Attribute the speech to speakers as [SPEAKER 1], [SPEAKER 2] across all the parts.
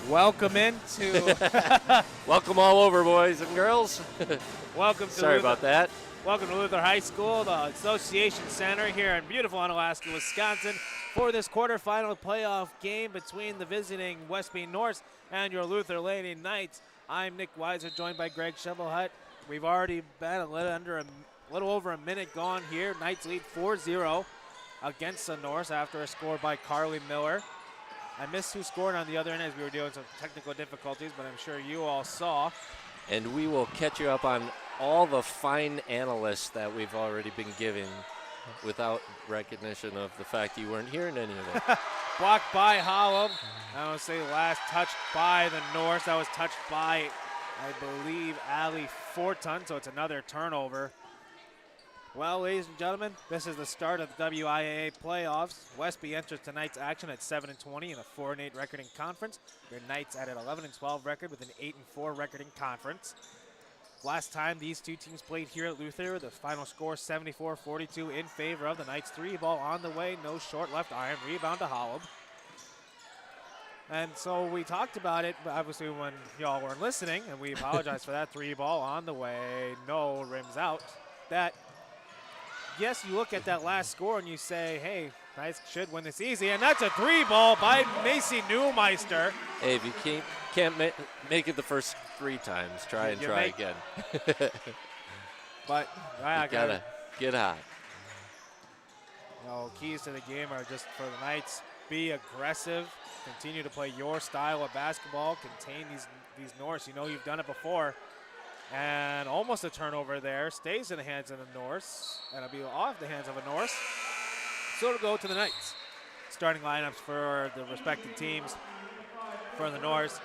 [SPEAKER 1] Welcome into
[SPEAKER 2] Welcome all over, boys and girls.
[SPEAKER 1] welcome to
[SPEAKER 2] Sorry
[SPEAKER 1] Luther,
[SPEAKER 2] about that.
[SPEAKER 1] welcome to Luther High School, the Association Center here in beautiful Onalaska, Wisconsin, for this quarterfinal playoff game between the visiting Westby Norse and your Luther Lady Knights. I'm Nick Weiser, joined by Greg Shovelhut. We've already been a little over a minute gone here. Knights lead 4-0 against the Norse after a score by Carly Miller. I missed who scored on the other end as we were dealing with some technical difficulties, but I'm sure you all saw.
[SPEAKER 2] And we will catch you up on all the fine analysts that we've already been given without recognition of the fact you weren't hearing any of it.
[SPEAKER 1] Blocked by Hollum. I want to say last touched by the Norse. That was touched by, I believe, Ali Fortun, so it's another turnover. Well, ladies and gentlemen, this is the start of the WIAA playoffs. Westby enters tonight's action at 7-20 in a 4-8 record in conference. Your Knights at an 11-12 record with an 8-4 record in conference. Last time these two teams played here at Luther, the final score 74-42 in favor of the Knights. 3-ball on the way, no short left iron, rebound to Hollum. And so we talked about it, obviously, when y'all weren't listening, and we apologize for that. 3-ball on the way, no rims out. Yes, you look at that last score and you say, hey, Knights should win this easy. And that's a 3-ball by Macy Newmeister.
[SPEAKER 2] Hey, if you can't make it the first 3 times, try again.
[SPEAKER 1] But
[SPEAKER 2] you gotta get hot.
[SPEAKER 1] Keys to the game are just for the Knights, be aggressive, continue to play your style of basketball, contain these Norse. You know you've done it before. And almost a turnover there. Stays in the hands of the Norse. And it'll be off the hands of a Norse. So it'll go to the Knights. Starting lineups for the respective teams. For the Norse,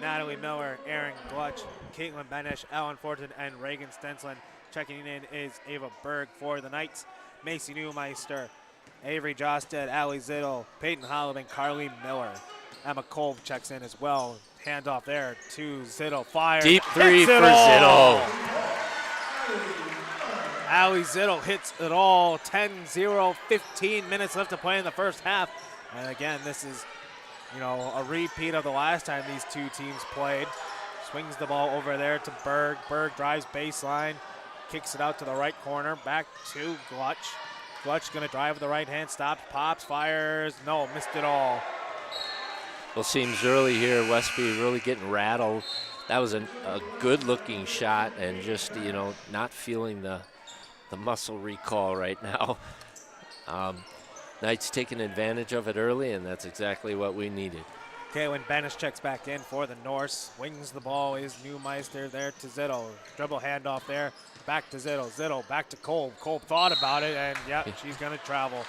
[SPEAKER 1] Natalie Miller, Erin Glutch, Caitlin Benesh, Ellen Fortin, and Reagan Stenslin. Checking in is Ava Berg for the Knights. Macy Newmeister, Avery Josted, Allie Zittel, Peyton Hollum, and Carly Miller. Emma Kolb checks in as well. Handoff there to Zittel. Fire.
[SPEAKER 2] Deep 3 for Zittel.
[SPEAKER 1] Allie Zittel hits it all. 10-0, 15 minutes left to play in the first half. And again, this is, a repeat of the last time these two teams played. Swings the ball over there to Berg. Berg drives baseline, kicks it out to the right corner. Back to Glutch. Glutch going to drive with the right hand, stops, pops, fires. No, missed it all.
[SPEAKER 2] Well, seems early here, Westby really getting rattled. That was a good-looking shot, and just, not feeling the muscle recall right now. Knights taking advantage of it early, and that's exactly what we needed.
[SPEAKER 1] Caitlin Benesh checks back in for the Norse. Swings the ball is Newmeister there to Zittel. Dribble handoff there. Back to Zittel. Zittel back to Kolb. Kolb thought about it, and, she's going to travel.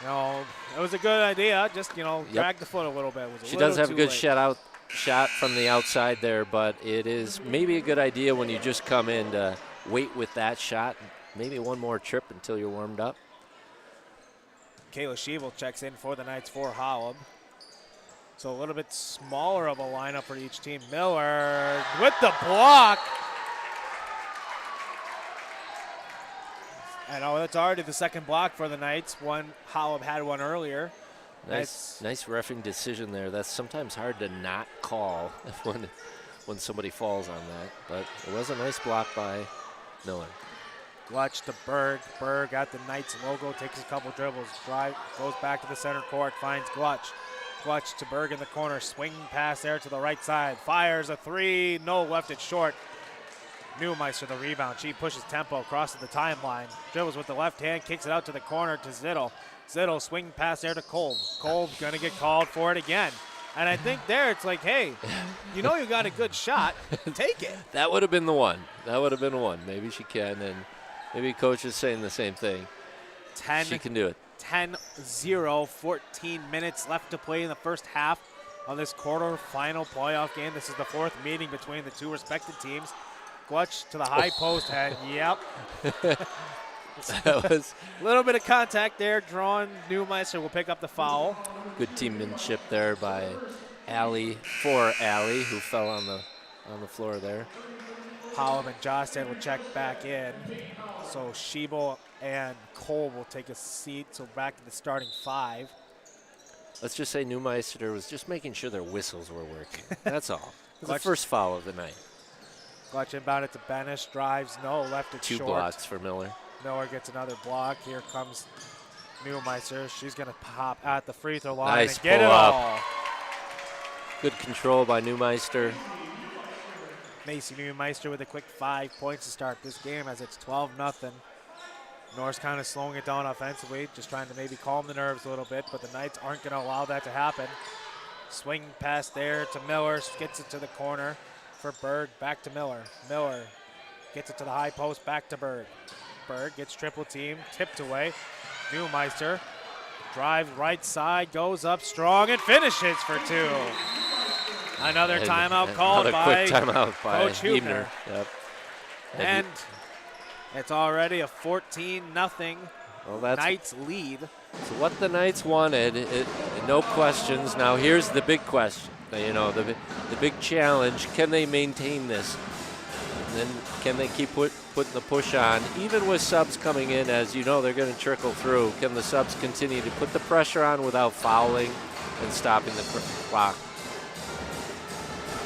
[SPEAKER 1] It was a good idea. Just, drag the foot a little bit.
[SPEAKER 2] She does have a good shot from the outside there, but it is maybe a good idea when you just come in to wait with that shot. Maybe one more trip until you're warmed up.
[SPEAKER 1] Kayla Sheevel checks in for the Knights for Hollum. So a little bit smaller of a lineup for each team. Miller with the block. I know that's already the second block for the Knights. Hollum had one earlier.
[SPEAKER 2] Nice reffing decision there. That's sometimes hard to not call when somebody falls on that. But it was a nice block by Miller.
[SPEAKER 1] Glutch to Berg. Berg at the Knights logo, takes a couple dribbles, goes back to the center court, finds Glutch. Glutch to Berg in the corner, swing pass there to the right side. Fires a 3, no, left it short. Newmeister the rebound. She pushes tempo, crosses the timeline. Dribbles with the left hand, kicks it out to the corner to Zittel. Zittel swing pass there to Kolb. Kolb going to get called for it again. And I think there it's like, hey, you got a good shot. Take it.
[SPEAKER 2] That would have been the one. Maybe she can, and maybe coach is saying the same thing. She can do it.
[SPEAKER 1] 10-0, 14 minutes left to play in the first half of this quarterfinal playoff game. This is the fourth meeting between the two respective teams. Glutch to the high post head. Yep.
[SPEAKER 2] That was
[SPEAKER 1] a little bit of contact there. Drawn. Newmeister will pick up the foul.
[SPEAKER 2] Good teammanship there by Allie, who fell on the floor there.
[SPEAKER 1] Hollum and Jostad will check back in. So Schiebel and Cole will take a seat. So back to the starting 5.
[SPEAKER 2] let's just say Neumeister was just making sure their whistles were working. That's all. It was the
[SPEAKER 1] Clutch.
[SPEAKER 2] first foul of the night.
[SPEAKER 1] Clutch inbound it to Benish, drives, no, left it
[SPEAKER 2] 2
[SPEAKER 1] short.
[SPEAKER 2] blocks for Miller.
[SPEAKER 1] Miller gets another block. Here comes Neumeister. She's going to pop at the free throw line
[SPEAKER 2] Nice
[SPEAKER 1] and get it
[SPEAKER 2] pull up.
[SPEAKER 1] all.
[SPEAKER 2] Good control by Neumeister.
[SPEAKER 1] Macy Neumeister with a quick 5 points to start this game as it's 12-0. Norris kind of slowing it down offensively, just trying to maybe calm the nerves a little bit, but the Knights aren't going to allow that to happen. Swing pass there to Miller, gets it to the corner for Berg, back to Miller. Miller gets it to the high post, back to Berg. Berg gets triple team, tipped away. Neumeister drives right side, goes up strong, and finishes for 2. Another timeout called
[SPEAKER 2] Another
[SPEAKER 1] by
[SPEAKER 2] quick timeout by
[SPEAKER 1] Coach Hubner.
[SPEAKER 2] Yep.
[SPEAKER 1] And it's already a 14-0
[SPEAKER 2] Well, that's
[SPEAKER 1] Knights lead.
[SPEAKER 2] so what the Knights wanted. No questions. Now here's the big question. You know, the big challenge. Can they maintain this? And then can they keep putting the push on? Even with subs coming in, as you know, they're going to trickle through. Can the subs continue to put the pressure on without fouling and stopping the clock?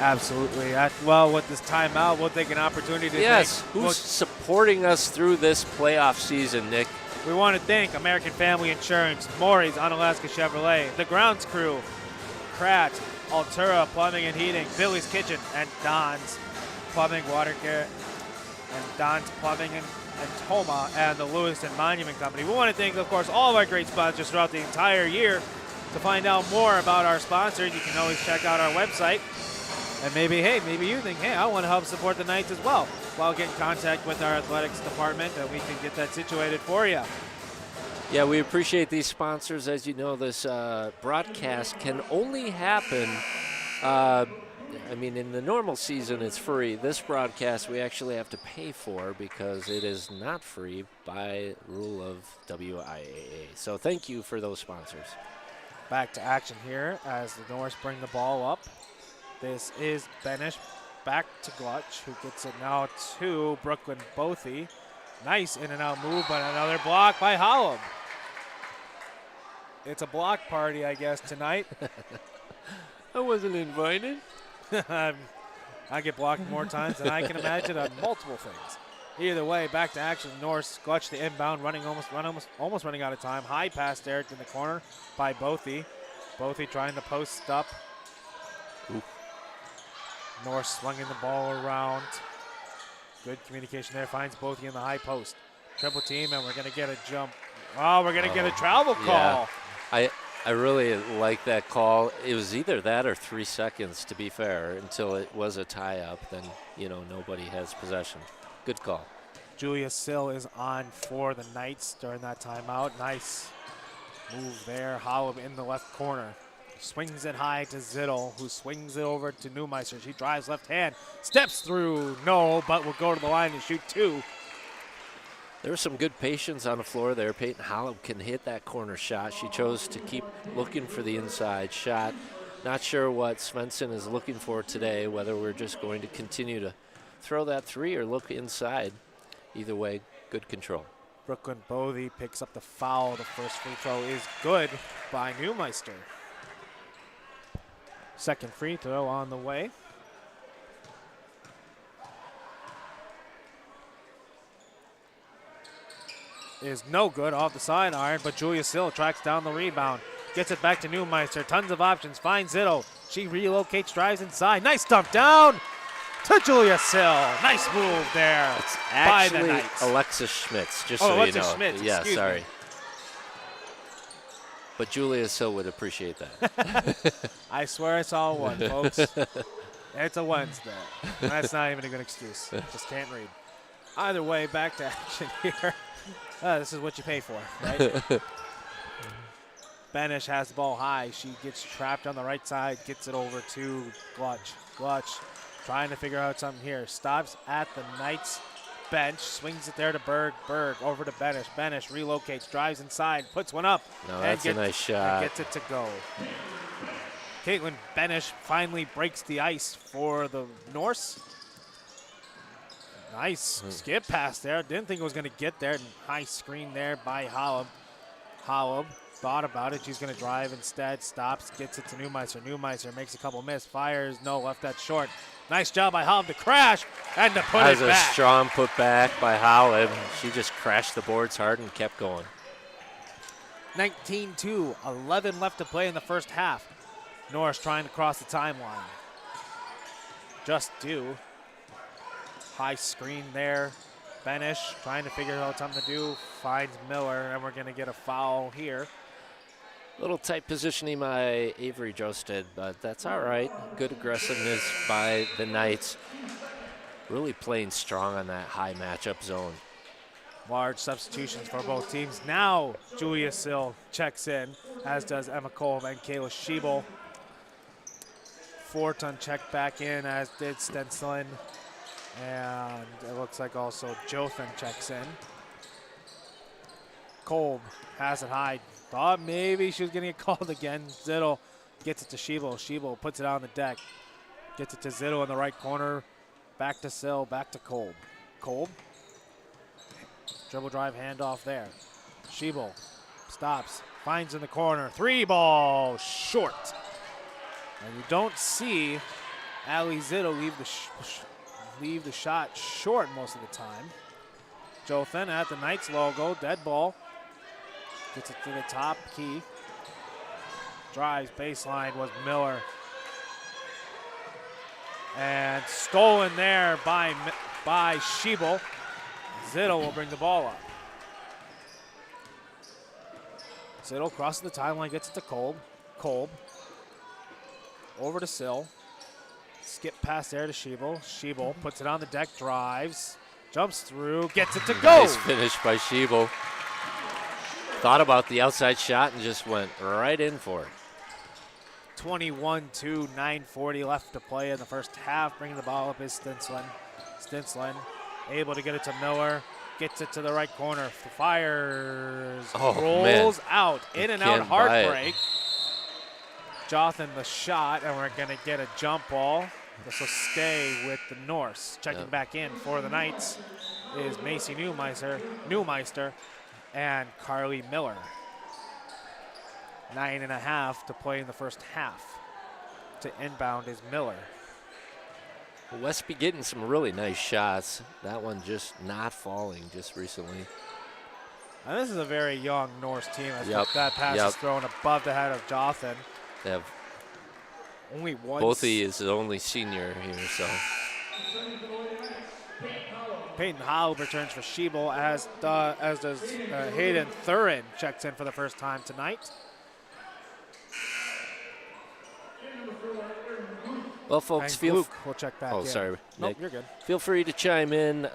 [SPEAKER 1] Absolutely. Well, with this timeout, we'll take an opportunity to
[SPEAKER 2] Yes.
[SPEAKER 1] thank.
[SPEAKER 2] Who's supporting us through this playoff season, Nick?
[SPEAKER 1] We want to thank American Family Insurance, Maury's Onalaska Chevrolet, the Grounds Crew, Pratt, Altura Plumbing and Heating, Billy's Kitchen, and Don's Plumbing, Water Care, and Don's Plumbing and Toma, and the Lewis and Monument Company. We want to thank, of course, all of our great sponsors throughout the entire year. To find out more about our sponsors, you can always check out our website. And maybe you think, hey, I want to help support the Knights as well. Well, get in contact with our athletics department, and we can get that situated for you.
[SPEAKER 2] Yeah, we appreciate these sponsors. As you know, this broadcast can only happen, in the normal season it's free. This broadcast we actually have to pay for because it is not free by rule of WIAA. So thank you for those sponsors.
[SPEAKER 1] Back to action here as the Norse bring the ball up. This is Benish back to Glutch, who gets it now to Brooklyn Bothy. Nice in and out move, but another block by Hollum. It's a block party, I guess, tonight.
[SPEAKER 2] I wasn't invited.
[SPEAKER 1] I get blocked more times than I can imagine on multiple things. Either way, back to action. Norse Glutch the inbound, almost running out of time. High pass there in the corner by Bothy. Bothy trying to post up.
[SPEAKER 2] Ooh.
[SPEAKER 1] Norse slunging the ball around. Good communication there. Finds Bothy in the high post. Triple team, and we're going to get a jump. Oh, we're going to get a travel call.
[SPEAKER 2] Yeah. I really like that call. It was either that or 3 seconds, to be fair, until it was a tie-up. Then, nobody has possession. Good call.
[SPEAKER 1] Julia Sill is on for the Knights during that timeout. Nice move there. Hollum in the left corner. Swings it high to Zittel, who swings it over to Neumeister. She drives left hand, steps through, no, but will go to the line and shoot 2.
[SPEAKER 2] There was some good patience on the floor there. Peyton Hollum can hit that corner shot. She chose to keep looking for the inside shot. Not sure what Svensson is looking for today, whether we're just going to continue to throw that 3 or look inside. Either way, good control.
[SPEAKER 1] Brooklyn Bothy picks up the foul. The first free throw is good by Neumeister. Second free throw on the way. Is no good off the sidearm, but Julia Sill tracks down the rebound. Gets it back to Neumeister. Tons of options. Finds Zittel. She relocates, drives inside. Nice dump down to Julia Sill. Nice move there
[SPEAKER 2] It's
[SPEAKER 1] by the
[SPEAKER 2] actually
[SPEAKER 1] Knights.
[SPEAKER 2] Alexis Schmitz, just so you
[SPEAKER 1] Alexis
[SPEAKER 2] know.
[SPEAKER 1] Schmitz,
[SPEAKER 2] Yeah,
[SPEAKER 1] excuse
[SPEAKER 2] sorry.
[SPEAKER 1] me.
[SPEAKER 2] But Julia Sill would appreciate that.
[SPEAKER 1] I swear it's all one, folks. It's a Wednesday. That's not even a good excuse. Just can't read. Either way, back to action here. This is what you pay for, right? Benish has the ball high. She gets trapped on the right side, gets it over to Glutch. Glutch trying to figure out something here. Stops at the Knights bench, swings it there to Berg. Berg over to Benish. Benish relocates, drives inside, puts one up.
[SPEAKER 2] No, that's a nice shot.
[SPEAKER 1] And gets it to go. Caitlin Benish finally breaks the ice for the Norse. Nice skip pass there. Didn't think it was going to get there. High screen there by Hollum. Hollum thought about it. She's going to drive instead, stops, gets it to Neumeister. Neumeister makes a couple miss, fires, no, left that short. Nice job by Holland to crash and to put
[SPEAKER 2] That
[SPEAKER 1] it
[SPEAKER 2] was a
[SPEAKER 1] back.
[SPEAKER 2] strong put back by Holland. She just crashed the boards hard and kept going.
[SPEAKER 1] 19-2, 11 left to play in the first half. Norris trying to cross the timeline. Just do. High screen there. Benish trying to figure out something to do. Finds Miller, and we're going to get a foul here.
[SPEAKER 2] Little tight positioning by Avery Josted, but that's all right. Good aggressiveness by the Knights. Really playing strong on that high matchup zone.
[SPEAKER 1] Large substitutions for both teams. Now Julia Sill checks in, as does Emma Kolb and Kayla Schiebel. Forton checked back in, as did Stenslin. And it looks like also Jothan checks in. Kolb has it high. Thought maybe she was going to get called again. Zittel gets it to Schiebel. Schiebel puts it on the deck. Gets it to Zittel in the right corner. Back to Sill, back to Kolb. Kolb. Dribble drive handoff there. Schiebel stops, finds in the corner. 3-ball short. And you don't see Allie Zittel leave the shot short most of the time. Jothan at the Knights logo, dead ball. Gets it to the top key. Drives baseline was Miller. And stolen there by Schiebel. Zittel will bring the ball up. Zittel crosses the timeline, gets it to Kolb. Kolb over to Sill. Skip pass there to Schiebel. Schiebel puts it on the deck, drives, jumps through, gets it to go.
[SPEAKER 2] Nice finish by Schiebel. Thought about the outside shot and just went right in for it.
[SPEAKER 1] 21-2, 9:40 left to play in the first half. Bringing the ball up is Stenslin. Stenslin able to get it to Miller. Gets it to the right corner. Fires. Rolls out. In and out. Hard break. Jothan the shot, and we're going to get a jump ball. This will stay with the Norse. Checking back in for the Knights is Macy Neumeister and Carly Miller. 9.5 to play in the first half. To inbound is Miller.
[SPEAKER 2] Westby getting some really nice shots. That one just not falling just recently.
[SPEAKER 1] And this is a very young Norse team as that pass is thrown above the head of Jothan.
[SPEAKER 2] They have
[SPEAKER 1] only one.
[SPEAKER 2] Bothie is the only senior here, so.
[SPEAKER 1] Peyton Howell returns for Schiebel, as does Hayden Thurin checks in for the first time tonight.
[SPEAKER 2] Well, folks,
[SPEAKER 1] Luke will check back in.
[SPEAKER 2] Oh, sorry,
[SPEAKER 1] Nope,
[SPEAKER 2] Nick.
[SPEAKER 1] you're good.
[SPEAKER 2] Feel free to chime in.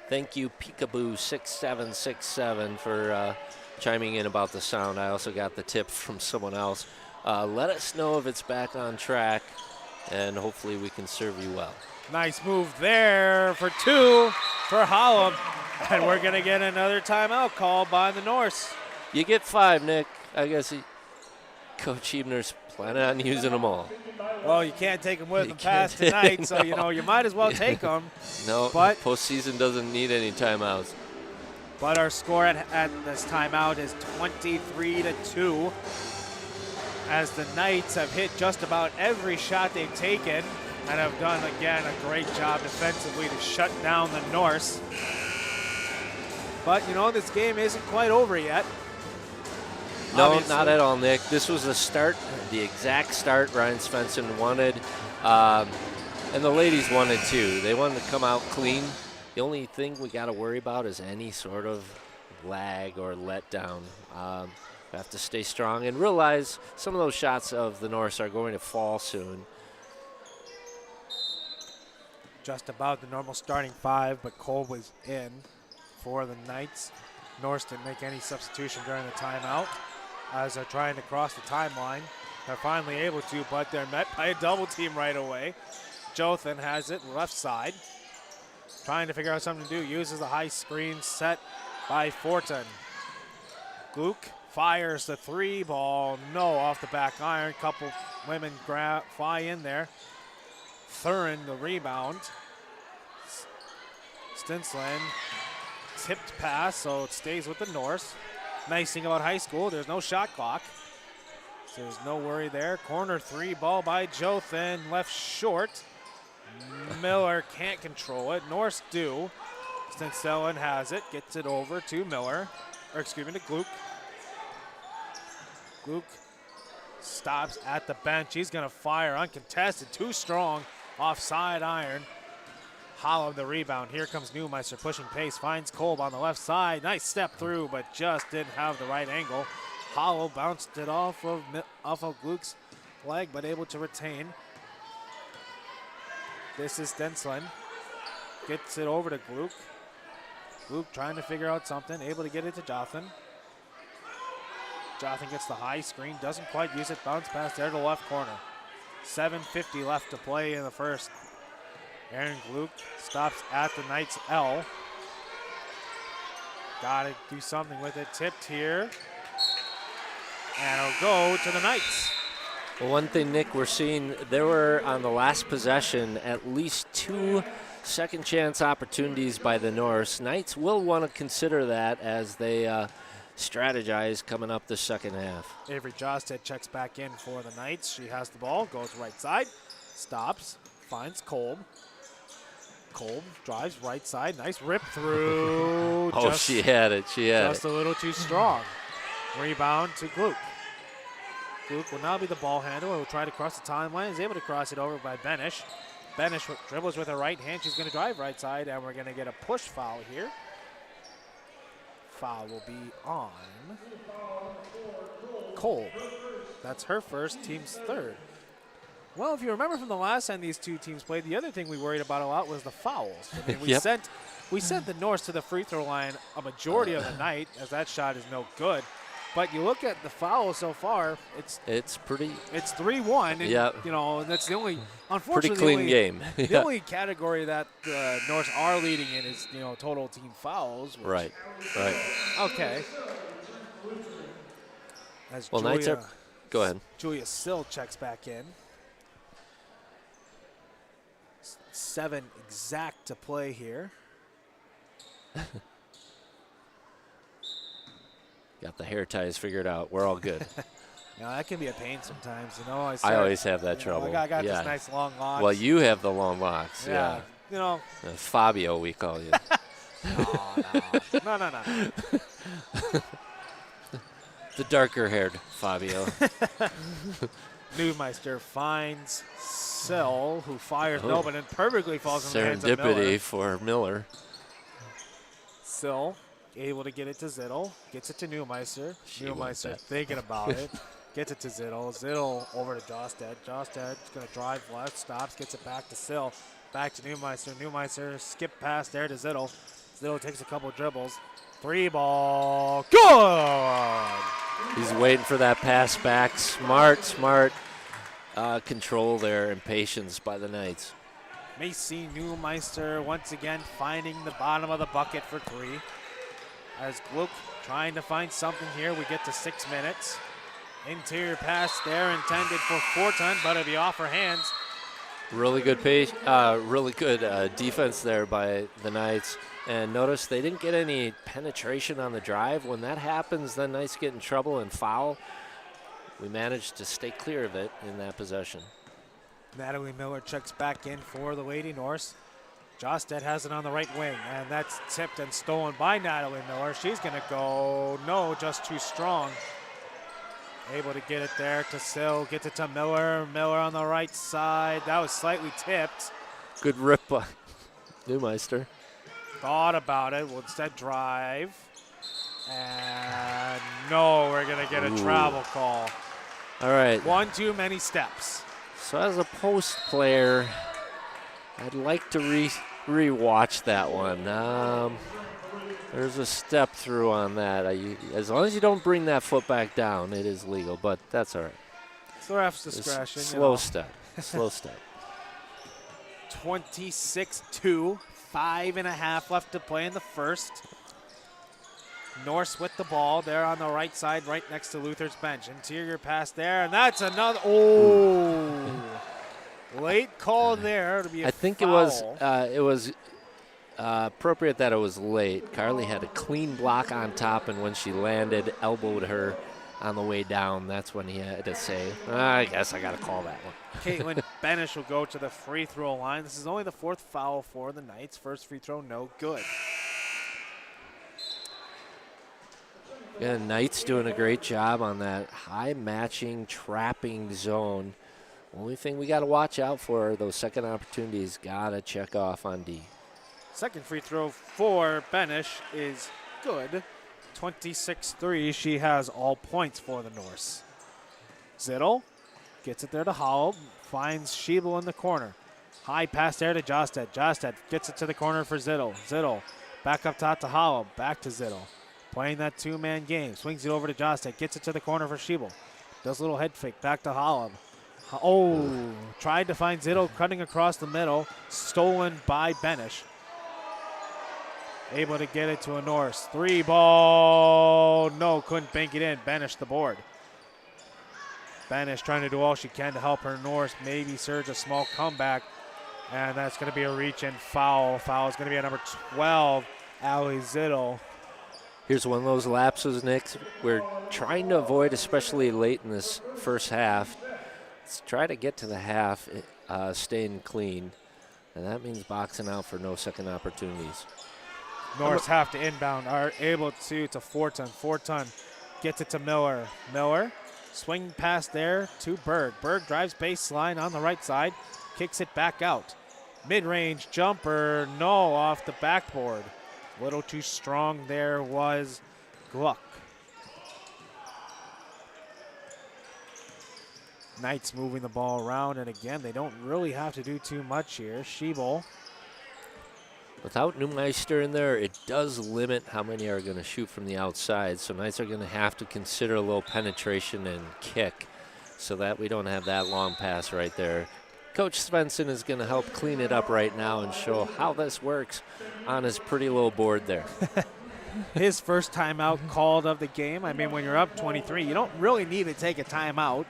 [SPEAKER 2] Thank you, Peekaboo6767, for chiming in about the sound. I also got the tip from someone else. Let us know if it's back on track, and hopefully we can serve you well.
[SPEAKER 1] Nice move there for 2 for Hallam, and we're going to get another timeout called by the Norse.
[SPEAKER 2] You get 5, Nick. I guess Coach Ebner's planning on using them all.
[SPEAKER 1] Well, you can't take them with him past tonight, so you might as well take them.
[SPEAKER 2] No,
[SPEAKER 1] but
[SPEAKER 2] postseason doesn't need any timeouts.
[SPEAKER 1] But our score at this timeout is 23-2. As the Knights have hit just about every shot they've taken and have done, again, a great job defensively to shut down the Norse. But, this game isn't quite over yet.
[SPEAKER 2] No,
[SPEAKER 1] Obviously.
[SPEAKER 2] Not at all, Nick. This was the exact start Ryan Svensson wanted. And the ladies wanted too. They wanted to come out clean. The only thing we got to worry about is any sort of lag or letdown. We have to stay strong and realize some of those shots of the Norse are going to fall soon.
[SPEAKER 1] Just about the normal starting 5, but Cole was in for the Knights. Norse didn't make any substitution during the timeout as they're trying to cross the timeline. They're finally able to, but they're met by a double team right away. Jothan has it left side. Trying to figure out something to do. Uses the high screen set by Fortin. Gluck fires the 3-ball. No, off the back iron. Couple women fly in there. Thurin the rebound. Stenslin tipped pass, so it stays with the Norse. Nice thing about high school, there's no shot clock. So there's no worry there. Corner 3, ball by Jothan, left short. Miller can't control it. Norse do. Stenselin has it, gets it over to Miller, or excuse me, to Gluck. Gluck stops at the bench. He's going to fire uncontested, too strong, offside iron. Hollow the rebound. Here comes Neumeister pushing pace, finds Kolb on the left side. Nice step through, but just didn't have the right angle. Hollow bounced it off of Gluck's leg, but able to retain. This is Stenselin. Gets it over to Gluck. Gluck trying to figure out something, able to get it to Jothan. Jothan gets the high screen, doesn't quite use it, bounce pass there to the left corner. 7:50 left to play in the first. Aaron Gluck stops at the Knights L. Got to do something with it, tipped here. And it'll go to the Knights.
[SPEAKER 2] Well, one thing, Nick, we're seeing, there were on the last possession at least 2 second chance opportunities by the Norse. Knights will want to consider that as they strategize coming up the second half.
[SPEAKER 1] Avery Josted checks back in for the Knights. She has the ball, goes right side, stops, finds Kolb. Kolb drives right side, nice rip through.
[SPEAKER 2] Oh, she had it,
[SPEAKER 1] Just a little too strong. Rebound to Gluck. Gluck will now be the ball handler. Will try to cross the timeline. Is able to cross it over by Benish. Benish dribbles with her right hand. She's going to drive right side, and we're going to get a push foul here. Foul will be on Kolb. That's her first, team's third. Well, if you remember from the last time these two teams played, the other thing we worried about a lot was the fouls. I mean, we sent the Norse to the free throw line a majority of the night, as that shot is no good. But you look at the fouls so far, it's 3-1, and you know, that's the only, unfortunately,
[SPEAKER 2] pretty clean game.
[SPEAKER 1] The only category that the Norse are leading in is, you know, total team fouls.
[SPEAKER 2] Right.
[SPEAKER 1] Okay. As
[SPEAKER 2] well, Knights are. Go ahead.
[SPEAKER 1] Julia Sill checks back in. 7 exact to play here.
[SPEAKER 2] Got the hair ties figured out. We're all good.
[SPEAKER 1] You know, that can be a pain sometimes. You know,
[SPEAKER 2] I always have that trouble.
[SPEAKER 1] I got this nice long locks.
[SPEAKER 2] Well, you have the long locks. Yeah.
[SPEAKER 1] You know.
[SPEAKER 2] Fabio, we call you.
[SPEAKER 1] No.
[SPEAKER 2] The darker-haired Fabio.
[SPEAKER 1] Neumeister finds Sill, who fires no, but it perfectly falls in the hands of Miller.
[SPEAKER 2] Serendipity for Miller.
[SPEAKER 1] Sill able to get it to Zittel, gets it to Neumeister. Neumeister thinking about it, gets it to Zittel. Zittel over to Josted. Josted's going to drive left, stops, gets it back to Sill, back to Neumeister. Neumeister skip pass there to Zittel. Zittel takes a couple dribbles. 3-ball, good!
[SPEAKER 2] He's waiting for that pass back. Smart control there and patience by the Knights.
[SPEAKER 1] Macy Neumeister once again finding the bottom of the bucket for 3. As Gluck trying to find something here, we get to 6 minutes. Interior pass there intended for Fortun, but it'll be off her hands.
[SPEAKER 2] Really good defense there by the Knights. And notice they didn't get any penetration on the drive. When that happens, then Knights get in trouble and foul. We managed to stay clear of it in that possession.
[SPEAKER 1] Natalie Miller checks back in for the Lady Norse. Josted has it on the right wing, and that's tipped and stolen by Natalie Miller. She's going to go, no, just too strong. Able to get it there to Sill, gets it to Miller. Miller on the right side. That was slightly tipped.
[SPEAKER 2] Good rip by Neumeister.
[SPEAKER 1] Thought about it, will instead drive. And no, we're going to get a travel call.
[SPEAKER 2] All right.
[SPEAKER 1] One too many steps.
[SPEAKER 2] So as a post player, I'd like to re-watch that one. There's a step through on that. As long as you don't bring that foot back down, it is legal, but that's all right.
[SPEAKER 1] It's the ref's discretion.
[SPEAKER 2] Slow step.
[SPEAKER 1] 26-2, 5.5 left to play in the first. Norse with the ball there on the right side, right next to Luther's bench. Interior pass there, and that's another. Oh, late call there to be a
[SPEAKER 2] I think
[SPEAKER 1] foul.
[SPEAKER 2] it was appropriate that it was late. Carly had a clean block on top, and when she landed, elbowed her on the way down. That's when he had to say, I guess I got to call that one.
[SPEAKER 1] Caitlin Benish will go to the free throw line. This is only the 4th foul for the Knights. First free throw, no good.
[SPEAKER 2] Yeah, Knights doing a great job on that high matching, trapping zone. Only thing we got to watch out for are those second opportunities. Got to check off on D.
[SPEAKER 1] Second free throw for Benish is good. 26-3. She has all points for the Norse. Zittel gets it there to Howell. Finds Schiebel in the corner. High pass there to Josted. Josted gets it to the corner for Zittel. Zittel back up top to Howell. Back to Zittel. Playing that two-man game. Swings it over to Josted. Gets it to the corner for Schiebel. Does a little head fake. Back to Howell. Oh, tried to find Zittel cutting across the middle. Stolen by Benish. Able to get it to a Norse. 3 ball. No, couldn't bank it in. Benish the board. Benish trying to do all she can to help her Norse maybe surge a small comeback. And that's going to be a reach and foul. Foul is going to be at number 12, Allie Zittel.
[SPEAKER 2] Here's one of those lapses, Nick, we're trying to avoid, especially late in this first half. Let's try to get to the half staying clean. And that means boxing out for no second opportunities.
[SPEAKER 1] Norse have to inbound, are able to Forton. Forton gets it to Miller. Miller, swing pass there to Berg. Berg drives baseline on the right side, kicks it back out. Mid-range jumper, no, off the backboard. A little too strong there was Gluck. Knights moving the ball around, and again, they don't really have to do too much here. Schiebel.
[SPEAKER 2] Without Neumeister in there, it does limit how many are going to shoot from the outside. So Knights are going to have to consider a little penetration and kick so that we don't have that long pass right there. Coach Svensson is going to help clean it up right now and show how this works on his pretty little board there.
[SPEAKER 1] His first timeout called of the game. I mean, when you're up 23, you don't really need to take a timeout.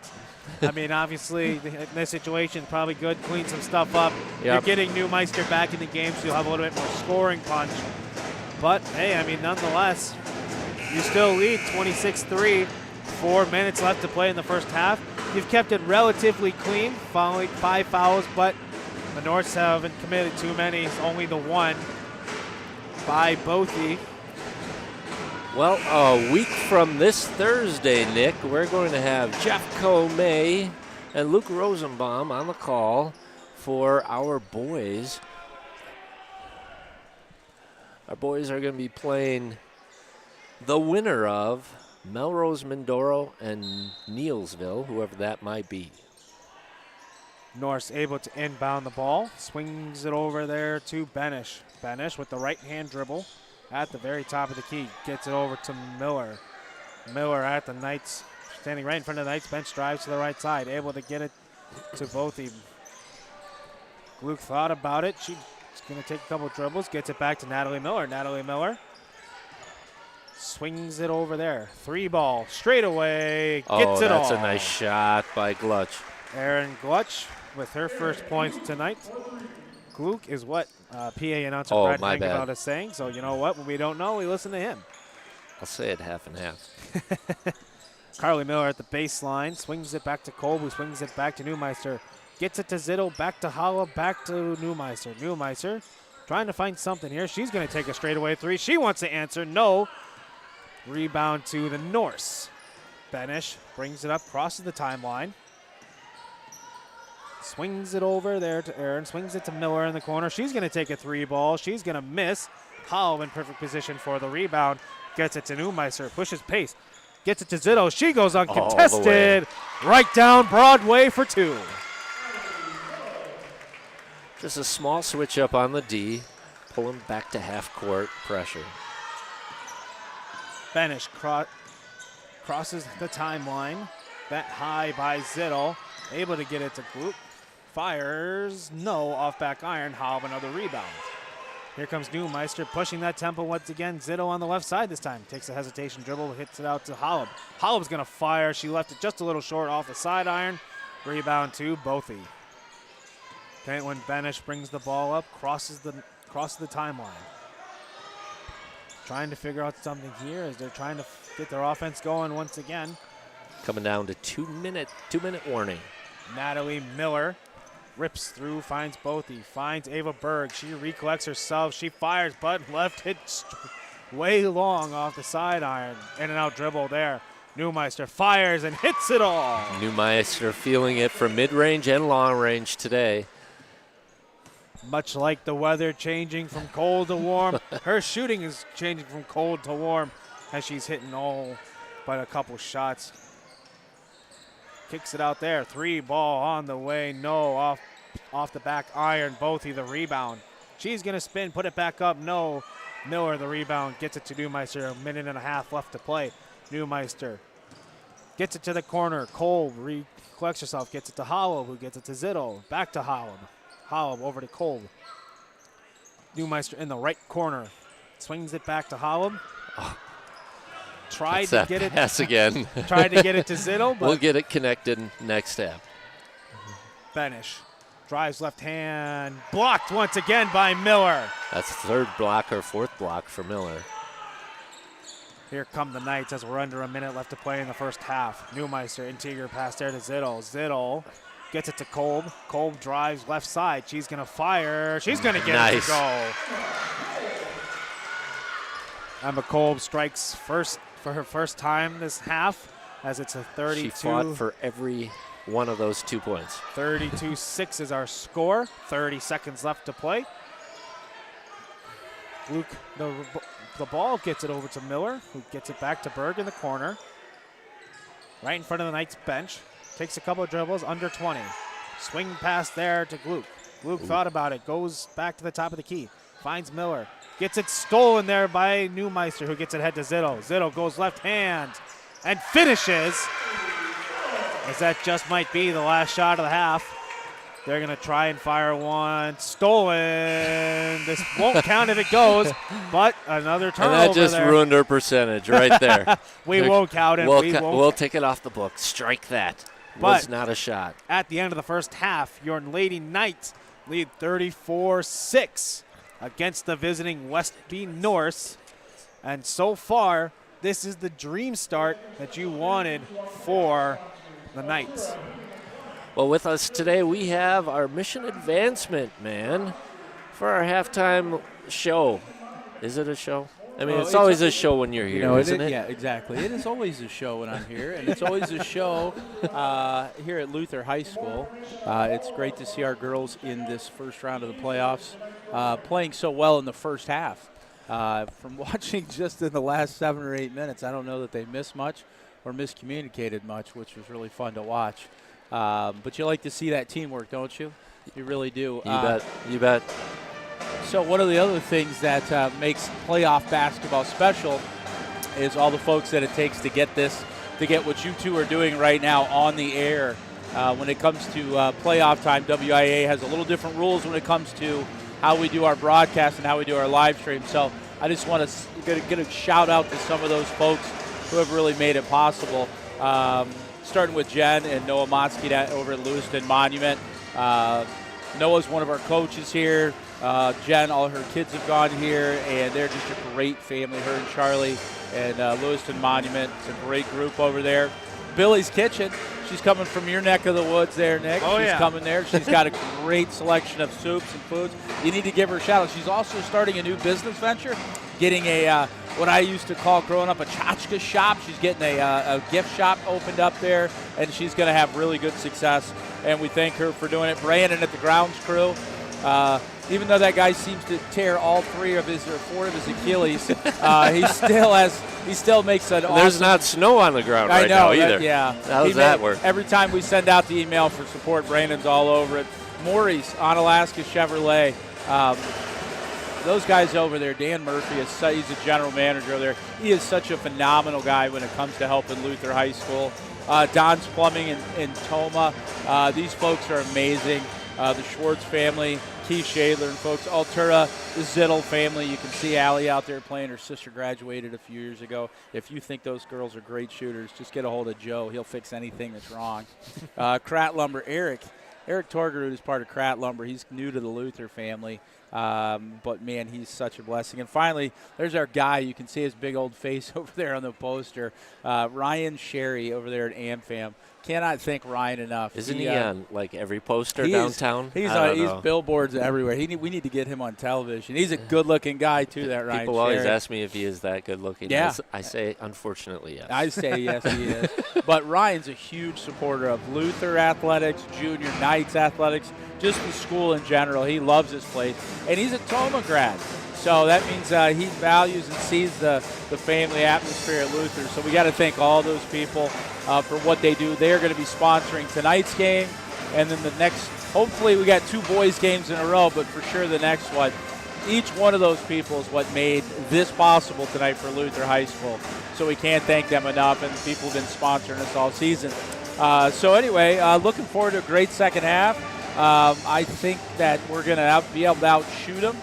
[SPEAKER 1] I mean, obviously, in this situation, probably good, clean some stuff up.
[SPEAKER 2] Yep.
[SPEAKER 1] You're getting Neumeister back in the game, so you'll have a little bit more scoring punch. But, hey, I mean, nonetheless, you still lead 26-3. 4 minutes left to play in the first half. You've kept it relatively clean, following 5 fouls, but the Norse haven't committed too many. It's only the one by Bothy.
[SPEAKER 2] Well, a week from this Thursday, Nick, we're going to have Jeff Comey and Luke Rosenbaum on the call for our boys. Our boys are going to be playing the winner of Melrose Mindoro and Neilsville, whoever that might be.
[SPEAKER 1] Norse able to inbound the ball. Swings it over there to Benish. Benish with the right-hand dribble at the very top of the key. Gets it over to Miller. Miller at the Knights, standing right in front of the Knights bench, drives to the right side. Able to get it to Bothy. Luke thought about it. She's going to take a couple dribbles. Gets it back to Natalie Miller. Natalie Miller swings it over there. 3 ball. Straight away. Gets it
[SPEAKER 2] that's
[SPEAKER 1] all.
[SPEAKER 2] a nice shot by Glutch.
[SPEAKER 1] Erin Glutch with her first points tonight. Gluck is what PA announcer Brad Hangevout is saying. So you know what? When we don't know, we listen to him.
[SPEAKER 2] I'll say it half and half.
[SPEAKER 1] Carly Miller at the baseline. Swings it back to Cole, who swings it back to Neumeister. Gets it to Zittel, back to Holla, back to Neumeister. Neumeister trying to find something here. She's going to take a straightaway 3. She wants to answer. No. Rebound to the Norse. Benish brings it up, crosses the timeline. Swings it over there to Aaron. Swings it to Miller in the corner. She's going to take a 3 ball. She's going to miss. Howe in perfect position for the rebound. Gets it to Neumeister. Pushes pace. Gets it to Zitto. She goes uncontested. Right down Broadway for 2.
[SPEAKER 2] Just a small switch up on the D. Pulling back to half court pressure.
[SPEAKER 1] Benish crosses the timeline. Bent high by Zitto. Able to get it to Gluck. Fires. No. Off back iron. Hobb another rebound. Here comes Neumeister pushing that tempo once again. Zitto on the left side this time. Takes a hesitation dribble. Hits it out to Hollab. Hollab's going to fire. She left it just a little short off the side iron. Rebound to Bothy. Caitlin Benish brings the ball up. Crosses the across the timeline. Trying to figure out something here as they're trying to get their offense going once again.
[SPEAKER 2] Coming down to 2-minute warning.
[SPEAKER 1] Natalie Miller rips through, finds Bothy, finds Ava Berg. She recollects herself. She fires, but left hit way long off the side iron. In and out dribble there. Neumeister fires and hits it all.
[SPEAKER 2] Neumeister feeling it from mid-range and long range today.
[SPEAKER 1] Much like the weather changing from cold to warm, her shooting is changing from cold to warm as she's hitting all but a couple shots. Kicks it out there. 3 ball on the way. No, off the back iron. Bothy the rebound. She's going to spin, put it back up. No. Miller the rebound. Gets it to Neumeister. 1.5 minutes left to play. Neumeister gets it to the corner. Kolb recollects herself. Gets it to Hollow, who gets it to Zittel. Back to Hollow. Hollow over to Kolb. Neumeister in the right corner. Swings it back to Hollow. Tried to get it
[SPEAKER 2] pass again.
[SPEAKER 1] Tried to get it to Zittel, but
[SPEAKER 2] we'll get it connected next half.
[SPEAKER 1] Benish drives left hand, blocked once again by Miller.
[SPEAKER 2] That's third block or fourth block for Miller.
[SPEAKER 1] Here come the Knights as we're under 1 minute left to play in the first half. Neumeister interior pass there to Zittel. Zittel gets it to Kolb. Kolb drives left side. She's gonna fire. She's gonna get it to go. Emma Kolb strikes first for her first time this half, as it's a 32.
[SPEAKER 2] She fought for every one of those 2 points.
[SPEAKER 1] 32-6 is our score. 30 seconds left to play. Luke, the ball gets it over to Miller, who gets it back to Berg in the corner. Right in front of the Knights bench. Takes a couple of dribbles, under 20. Swing pass there to Gluck. Gluck thought about it, goes back to the top of the key. Finds Miller. Gets it stolen there by Neumeister, who gets it head to Zittel. Zittel goes left hand and finishes. As that just might be the last shot of the half. They're going to try and fire one. Stolen. This won't count if it goes, but another turnover.
[SPEAKER 2] And that just ruined her percentage right there.
[SPEAKER 1] We won't count it.
[SPEAKER 2] We'll take it off the book. Strike that. Was not a shot.
[SPEAKER 1] At the end of the first half, your Lady Knights lead 34-6 against the visiting Westby Norse. And so far, this is the dream start that you wanted for the Knights.
[SPEAKER 2] Well, with us today, we have our mission advancement man for our halftime show. Is it a show? I mean, it's always a show when you're here, isn't it?
[SPEAKER 3] Yeah, exactly. It is always a show when I'm here, and it's always a show here at Luther High School. It's great to see our girls in this first round of the playoffs playing so well in the first half. From watching just in the last 7 or 8 minutes, I don't know that they missed much or miscommunicated much, which was really fun to watch. But you like to see that teamwork, don't you? You really do.
[SPEAKER 2] You bet.
[SPEAKER 3] So one of the other things that makes playoff basketball special is all the folks that it takes to get what you two are doing right now on the air. When it comes to playoff time, WIA has a little different rules when it comes to how we do our broadcast and how we do our live stream. So I just want to get a shout out to some of those folks who have really made it possible. Starting with Jen and Noah Motsky over at Lewiston Monument. Noah's one of our coaches here. Jen, all her kids have gone here, and they're just a great family, her and Charlie, and Lewiston Monument. It's a great group over there. Billy's Kitchen, she's coming from your neck of the woods there, Nick. She's coming there. She's got a great selection of soups and foods. You need to give her a shout out. She's also starting a new business venture, getting a what I used to call growing up a tchotchke shop. She's getting a gift shop opened up there, and she's going to have really good success, and we thank her for doing it. Brandon at the grounds crew. Even though that guy seems to tear all 4 of his Achilles, he still makes an awesome.
[SPEAKER 2] There's not snow on the ground right now either. How does that work?
[SPEAKER 3] Every time we send out the email for support, Brandon's all over it. Maurice on Alaska Chevrolet. Those guys over there, Dan Murphy, he's a general manager over there. He is such a phenomenal guy when it comes to helping Luther High School. Don's Plumbing in Toma. These folks are amazing. The Schwartz family, Keith Shadler and folks, Altura, the Zittel family. You can see Allie out there playing. Her sister graduated a few years ago. If you think those girls are great shooters, just get a hold of Joe. He'll fix anything that's wrong. Kratt Lumber, Eric Eric Torgerud is part of Kratt Lumber. He's new to the Luther family. But, man, he's such a blessing. And finally, there's our guy. You can see his big old face over there on the poster. Ryan Sherry over there at AmFam. Cannot thank Ryan enough.
[SPEAKER 2] Isn't he on, like, every poster downtown?
[SPEAKER 3] He's billboards everywhere. We need to get him on television. He's a good-looking guy, too, that Ryan
[SPEAKER 2] People always
[SPEAKER 3] Sherry.
[SPEAKER 2] ask me if he is that good-looking.
[SPEAKER 3] Yeah.
[SPEAKER 2] I say, unfortunately, yes.
[SPEAKER 3] I say yes, he is. But Ryan's a huge supporter of Luther athletics, junior Knights athletics, just the school in general. He loves his place. And he's a Toma grad. So that means he values and sees the family atmosphere at Luther. So we got to thank all those people for what they do. They're going to be sponsoring tonight's game. And then the next, hopefully we got 2 boys games in a row, but for sure the next one. Each one of those people is what made this possible tonight for Luther High School. So we can't thank them enough, and the people have been sponsoring us all season. So anyway, looking forward to a great second half. I think that we're going to be able to outshoot them.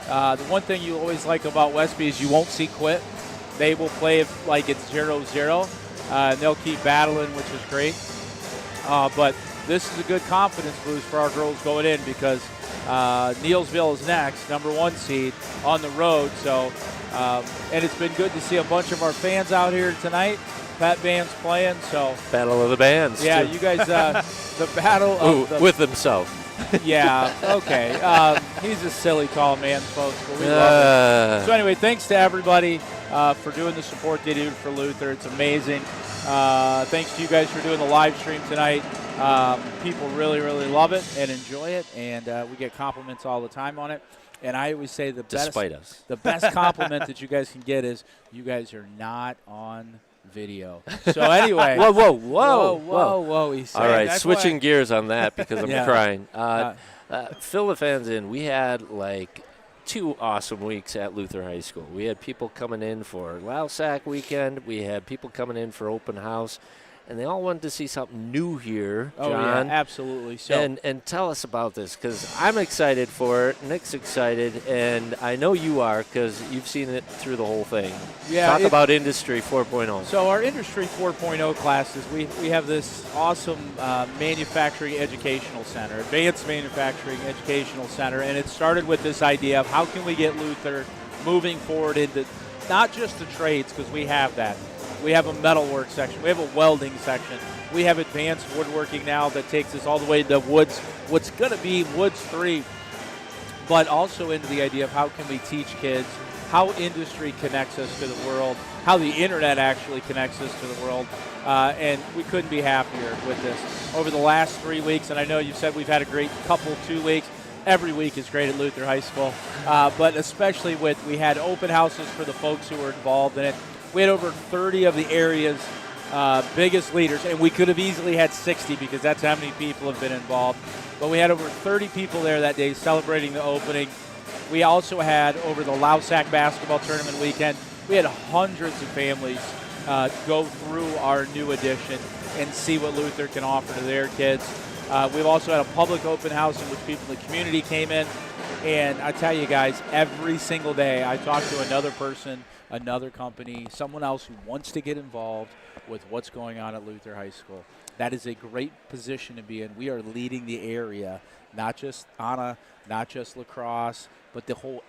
[SPEAKER 3] The one thing you always like about Westby is you won't see quit. They will play like it's 0-0, and they'll keep battling, which is great. But this is a good confidence boost for our girls going in because Neelsville is next, number 1 seed on the road. So, and it's been good to see a bunch of our fans out here tonight. Pat band's playing, so
[SPEAKER 2] Battle of the Bands.
[SPEAKER 3] yeah,
[SPEAKER 2] too.
[SPEAKER 3] you guys, the battle of
[SPEAKER 2] with himself.
[SPEAKER 3] yeah, okay. He's a silly tall man, folks, but we love him. So anyway, thanks to everybody for doing the support they do for Luther. It's amazing. Thanks to you guys for doing the live stream tonight. People really, really love it and enjoy it, and we get compliments all the time on it. And I always say the best compliment that you guys can get is you guys are not on video. So anyway.
[SPEAKER 2] Whoa.
[SPEAKER 3] He said.
[SPEAKER 2] All right,
[SPEAKER 3] That's
[SPEAKER 2] switching gears on that because I'm
[SPEAKER 3] Yeah.
[SPEAKER 2] crying. Fill the fans in. We had like 2 awesome weeks at Luther High School. We had people coming in for Lausac weekend. We had people coming in for open house. And they all wanted to see something new here, John.
[SPEAKER 3] Oh, yeah, absolutely. So
[SPEAKER 2] And tell us about this, because I'm excited for it. Nick's excited, and I know you are because you've seen it through the whole thing.
[SPEAKER 3] Yeah,
[SPEAKER 2] Talk about Industry 4.0.
[SPEAKER 3] So our Industry 4.0 classes, we have this awesome manufacturing educational center, advanced manufacturing educational center, and it started with this idea of how can we get Luther moving forward into not just the trades, because we have that. We have a metalwork section. We have a welding section. We have advanced woodworking now that takes us all the way to what's going to be Woods 3, but also into the idea of how can we teach kids how industry connects us to the world, how the internet actually connects us to the world, and we couldn't be happier with this. Over the last 3 weeks, and I know you said we've had a great 2 weeks, every week is great at Luther High School, but especially we had open houses for the folks who were involved in it. We had over 30 of the area's biggest leaders, and we could have easily had 60 because that's how many people have been involved. But we had over 30 people there that day celebrating the opening. We also had, over the Lausac basketball tournament weekend, we had hundreds of families go through our new edition and see what Luther can offer to their kids. We've also had a public open house in which people in the community came in. And I tell you guys, every single day I talk to another person, another company, someone else who wants to get involved with what's going on at Luther High School. That is a great position to be in. We are leading the area, not just Anna, not just lacrosse, but the whole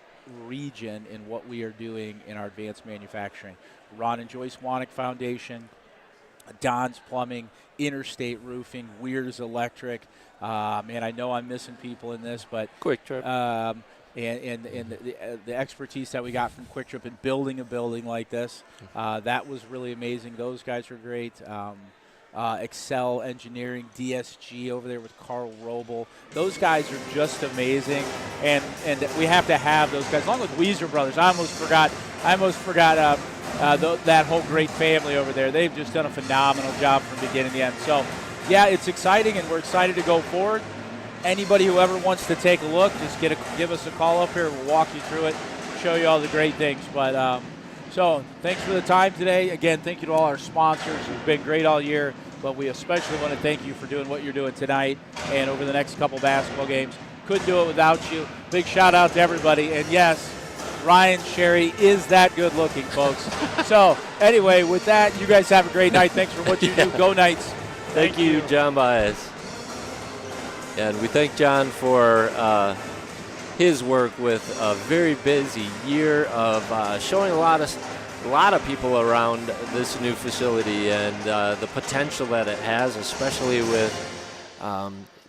[SPEAKER 3] region in what we are doing in our advanced manufacturing. Ron and Joyce Wannick Foundation, Don's Plumbing, Interstate Roofing, Weir's Electric. Man, I know I'm missing people in this, but
[SPEAKER 2] Quick Trip.
[SPEAKER 3] And the expertise that we got from Quick Trip in building a building like this, that was really amazing. Those guys were great. Excel Engineering, DSG over there with Carl Robel. Those guys are just amazing, and we have to have those guys. Along with Weezer Brothers, I almost forgot that whole great family over there. They've just done a phenomenal job from beginning to end. So, yeah, it's exciting, and we're excited to go forward. Anybody who ever wants to take a look, just give us a call up here. We'll walk you through it, show you all the great things. But so thanks for the time today. Again, thank you to all our sponsors who've been great all year. But we especially want to thank you for doing what you're doing tonight and over the next couple basketball games. Couldn't do it without you. Big shout out to everybody. And yes, Ryan Sherry is that good looking, folks. So anyway, with that, you guys have a great night. Thanks for what you do. Go Knights.
[SPEAKER 2] Thank you, John Baez. And we thank John for his work with a very busy year of showing a lot of people around this new facility and the potential that it has, especially with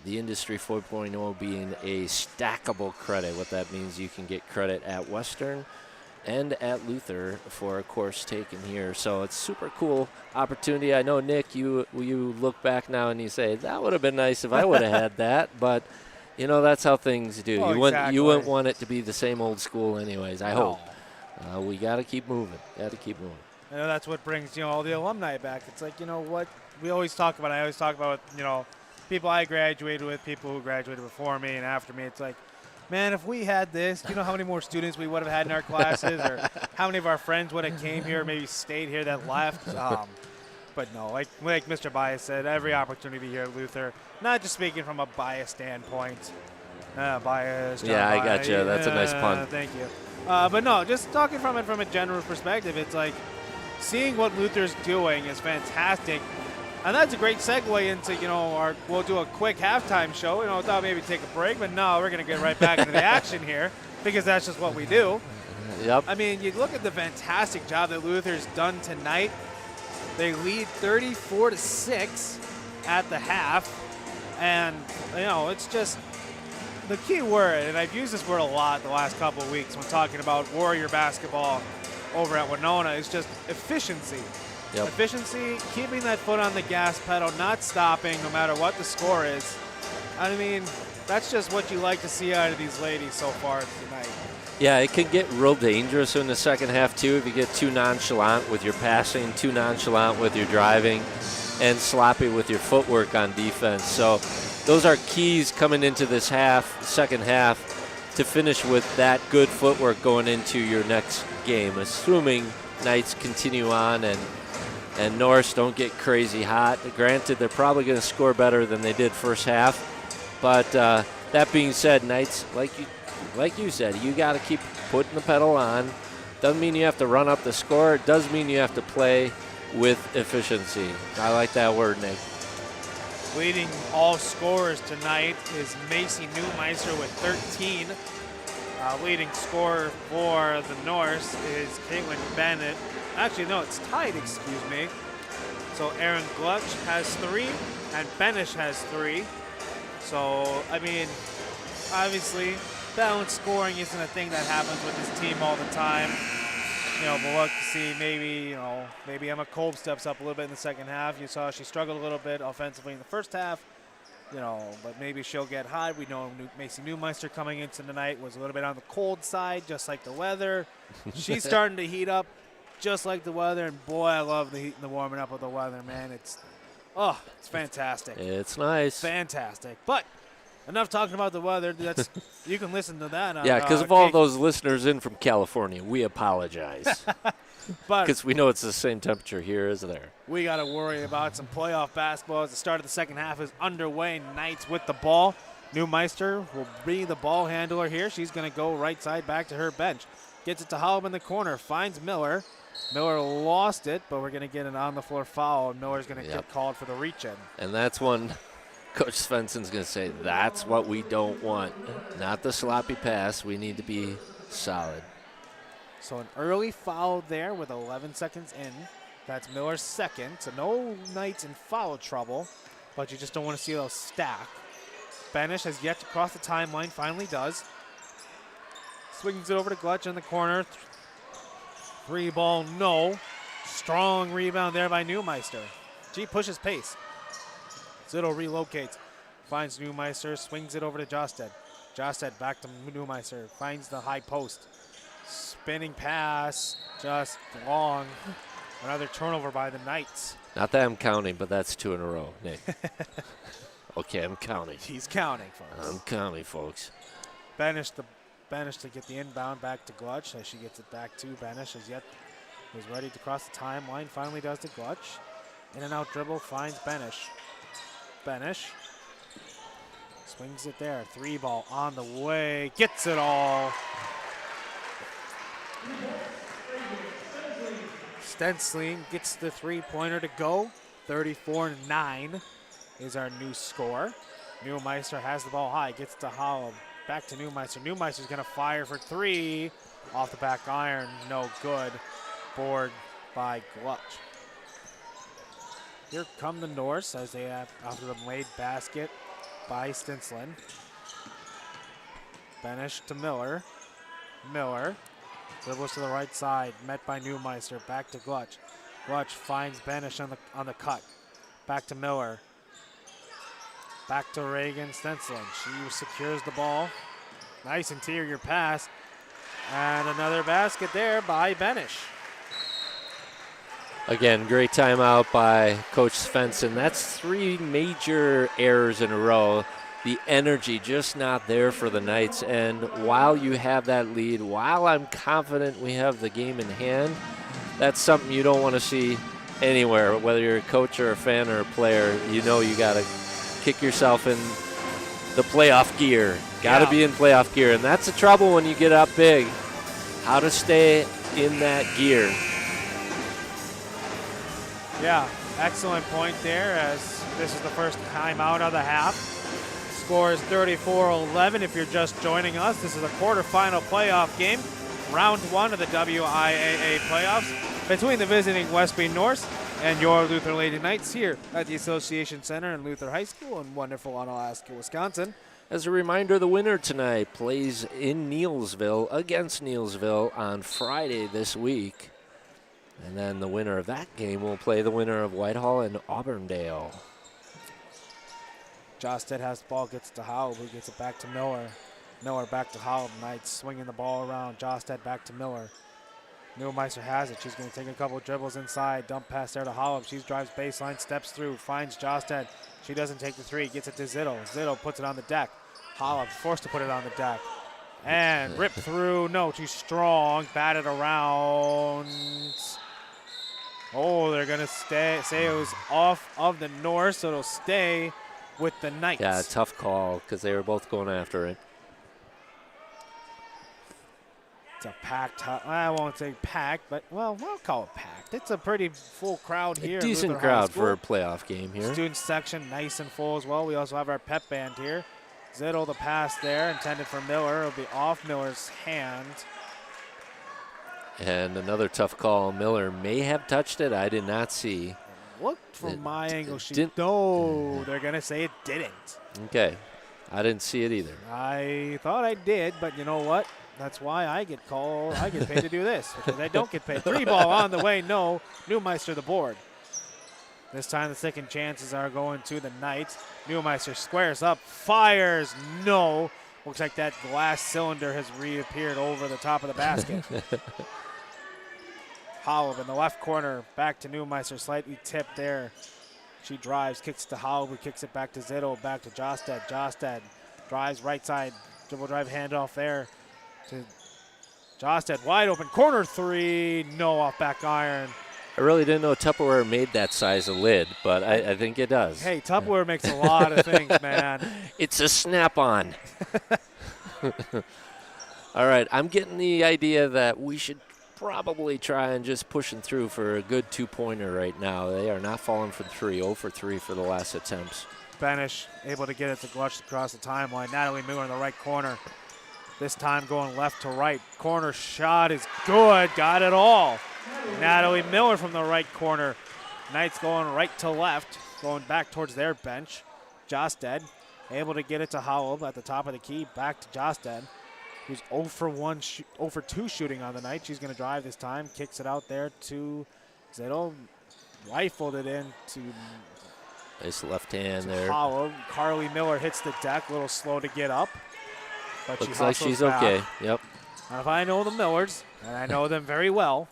[SPEAKER 2] the Industry 4.0 being a stackable credit. What that means, you can get credit at Western and at Luther for a course taken here. So it's super cool opportunity. I know, Nick, you look back now and you say, that would have been nice if I would have had that, but that's how things do.
[SPEAKER 1] Oh,
[SPEAKER 2] You wouldn't want it to be the same old school anyways, I hope. We got to keep moving. I
[SPEAKER 1] know that's what brings, all the alumni back. It's like, what we always talk about. I always talk about, people I graduated with, people who graduated before me and after me. It's like, man, if we had this, do you know how many more students we would have had in our classes, or how many of our friends would have came here, maybe stayed here that left? But no, like Mr. Bias said, every opportunity here at Luther, not just speaking from a bias standpoint. Bias.
[SPEAKER 2] Yeah, I got you. That's a nice pun.
[SPEAKER 1] Thank you. But no, just talking from a general perspective, it's like seeing what Luther's doing is fantastic. And that's a great segue into, we'll do a quick halftime show. Thought maybe take a break, but no, we're going to get right back into the action here because that's just what we do.
[SPEAKER 2] Yep.
[SPEAKER 1] I mean, you look at the fantastic job that Luther's done tonight. They lead 34-6 at the half. And, it's just the key word, and I've used this word a lot the last couple of weeks when talking about Warrior basketball over at Winona, is just efficiency.
[SPEAKER 2] Yep.
[SPEAKER 1] Efficiency, keeping that foot on the gas pedal, not stopping no matter what the score is. I mean, that's just what you like to see out of these ladies so far tonight.
[SPEAKER 2] Yeah, it can get real dangerous in the second half, too, if you get too nonchalant with your passing, too nonchalant with your driving, and sloppy with your footwork on defense. So those are keys coming into this second half, to finish with that good footwork going into your next game, assuming Knights continue on and Norse don't get crazy hot. Granted, they're probably going to score better than they did first half. But that being said, Knights, like you said, you got to keep putting the pedal on. Doesn't mean you have to run up the score. It does mean you have to play with efficiency. I like that word, Nick.
[SPEAKER 1] Leading all scorers tonight is Macy Newmeister with 13. Leading scorer for the Norse is Caitlin Bennett. Actually, no, it's tied, excuse me. So Erin Glutch has 3, and Benish has 3. So, I mean, obviously, balanced scoring isn't a thing that happens with this team all the time. But look to see maybe Emma Kolb steps up a little bit in the second half. You saw she struggled a little bit offensively in the first half. But maybe she'll get hot. We know Macy Newmeister coming into tonight was a little bit on the cold side, just like the weather. She's starting to heat up, just like the weather. And boy, I love the heat and the warming up of the weather, man. It's fantastic.
[SPEAKER 2] It's nice.
[SPEAKER 1] Fantastic. But enough talking about the weather. You can listen to that.
[SPEAKER 2] Yeah, because of all those listeners in from California, we apologize. Because we know it's the same temperature here as there.
[SPEAKER 1] We got to worry about some playoff basketball as the start of the second half is underway. Knights with the ball. Newmeister will be the ball handler here. She's going to go right side back to her bench. Gets it to Hollum in the corner. Finds Miller. Miller lost it, but we're going to get an on-the-floor foul, and Miller's going to get called for the reach-in.
[SPEAKER 2] And that's one Coach Svensson's going to say, that's what we don't want. Not the sloppy pass. We need to be solid.
[SPEAKER 1] So an early foul there with 11 seconds in. That's Miller's second. So no Knights in foul trouble, but you just don't want to see those stack. Benish has yet to cross the timeline, finally does. Swings it over to Glutch in the corner. 3-ball, no. Strong rebound there by Newmeister. She pushes pace. Zittel relocates. Finds Newmeister, swings it over to Josted. Josted back to Newmeister. Finds the high post. Spinning pass, just long. Another turnover by the Knights.
[SPEAKER 2] Not that I'm counting, but that's 2 in a row, Nick. Okay, I'm counting.
[SPEAKER 1] He's counting, folks.
[SPEAKER 2] I'm counting, folks.
[SPEAKER 1] Benish to get the inbound back to Glutch as she gets it back to Benish is ready to cross the timeline. Finally does to Glutch. In and out dribble, finds Benish. Benish swings it there. 3-ball on the way. Gets it all. Stensling gets the 3-pointer to go. 34-9 is our new score. Neumeister has the ball high, gets to Hollow. Back to Neumeister. Neumeister's going to fire for 3. Off the back iron, no good. Board by Glutch. Here come the Norse as they have after the made basket by Stinsland. Benish to Miller. Miller dribbles to the right side, met by Neumeister. Back to Glutch. Glutch finds Benish on the cut. Back to Miller. Back to Reagan Stinsland. She secures the ball. Nice interior pass. And another basket there by Benish.
[SPEAKER 2] Again, great timeout by Coach Svensson. That's 3 major errors in a row. The energy just not there for the Knights. And while you have that lead, while I'm confident we have the game in hand, that's something you don't want to see anywhere. Whether you're a coach or a fan or a player, you know you got to kick yourself in the playoff gear. Got to be in playoff gear. And that's the trouble when you get up big. How to stay in that gear.
[SPEAKER 1] Yeah, excellent point there as this is the first time out of the half. Score is 34-11 if you're just joining us. This is a quarterfinal playoff game, round 1 of the WIAA playoffs between the visiting Westby Norse and your Luther Lady Knights here at the Association Center in Luther High School in wonderful Onalaska, Wisconsin.
[SPEAKER 2] As a reminder, the winner tonight plays in Neillsville against Neillsville on Friday this week. And then the winner of that game will play the winner of Whitehall and Auburndale.
[SPEAKER 1] Josted has the ball, gets to Howell, who gets it back to Miller. Miller back to Howell. Knights swinging the ball around. Josted back to Miller. Neumeister has it. She's going to take a couple dribbles inside. Dump pass there to Hollop. She drives baseline, steps through, finds Josted. She doesn't take the 3. Gets it to Zittel. Zittel puts it on the deck. Hollop forced to put it on the deck. And ripped through. No, too strong. Batted around. Oh, they're going to say it was off of the North, so it'll stay with the Knights.
[SPEAKER 2] Yeah, tough call because they were both going after it.
[SPEAKER 1] It's a packed, I won't say packed, but, well, we'll call it packed. It's a pretty full crowd here.
[SPEAKER 2] A decent crowd for a playoff game here.
[SPEAKER 1] Student section nice and full as well. We also have our pep band here. Zittel, the pass there, intended for Miller. It'll be off Miller's hand.
[SPEAKER 2] And another tough call. Miller may have touched it. I did not see.
[SPEAKER 1] Looked from my angle. No, they're going to say it didn't.
[SPEAKER 2] Okay. I didn't see it either.
[SPEAKER 1] I thought I did, but you know what? That's why I get called. I get paid to do this because I don't get paid. 3 ball on the way. No. Neumeister the board. This time the second chances are going to the Knights. Neumeister squares up, fires. No. Looks like that glass cylinder has reappeared over the top of the basket. Hollov in the left corner, back to Neumeister, slightly tipped there. She drives, kicks to Hollov, who kicks it back to Zittel, back to Josted. Josted drives right side, dribble drive handoff there to Josted. Wide open, corner 3, no, off back iron.
[SPEAKER 2] I really didn't know Tupperware made that size of lid, but I think it does.
[SPEAKER 1] Hey, Tupperware makes a lot of things, man.
[SPEAKER 2] It's a snap-on. All right, I'm getting the idea that we should probably try and just pushing through for a good 2-pointer right now. They are not falling from 3, 0 for 3 for the last attempts.
[SPEAKER 1] Benish able to get it to Glutch across the timeline. Natalie Miller in the right corner. This time going left to right. Corner shot is good. Got it all. Natalie Miller from the right corner. Knights going right to left. Going back towards their bench. Josted able to get it to Howell at the top of the key. Back to Josted, who's 0 for 2 shooting on the night. She's going to drive this time. Kicks it out there to Zittel. Rifled it in to
[SPEAKER 2] nice left hand there.
[SPEAKER 1] Howell. Carly Miller hits the deck. A little slow to get up. But
[SPEAKER 2] looks
[SPEAKER 1] she
[SPEAKER 2] like she's
[SPEAKER 1] back.
[SPEAKER 2] okay. Yep.
[SPEAKER 1] And if I know the Millers, and I know them very well,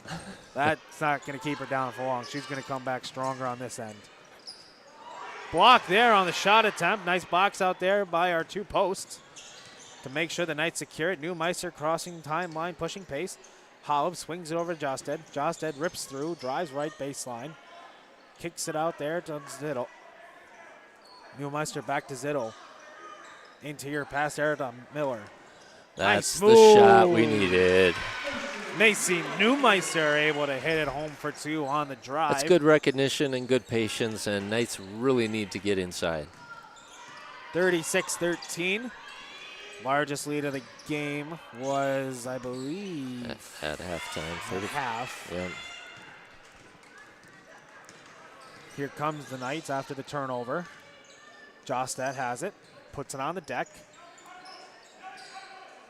[SPEAKER 1] that's not going to keep her down for long. She's going to come back stronger on this end. Block there on the shot attempt. Nice box out there by our 2 posts to make sure the Knights secure it. Neumeister crossing timeline, pushing pace. Hollop swings it over to Josted. Josted rips through, drives right baseline. Kicks it out there to Zittel. Neumeister back to Zittel. Interior pass there to Miller.
[SPEAKER 2] That's
[SPEAKER 1] nice
[SPEAKER 2] the shot we needed.
[SPEAKER 1] Macy Neumeister able to hit it home for 2 on the drive.
[SPEAKER 2] That's good recognition and good patience, and Knights really need to get inside.
[SPEAKER 1] 36-13. Largest lead of the game was, I believe,
[SPEAKER 2] at halftime. 30.
[SPEAKER 1] half.
[SPEAKER 2] Yeah.
[SPEAKER 1] Here comes the Knights after the turnover. Jostad has it, puts it on the deck.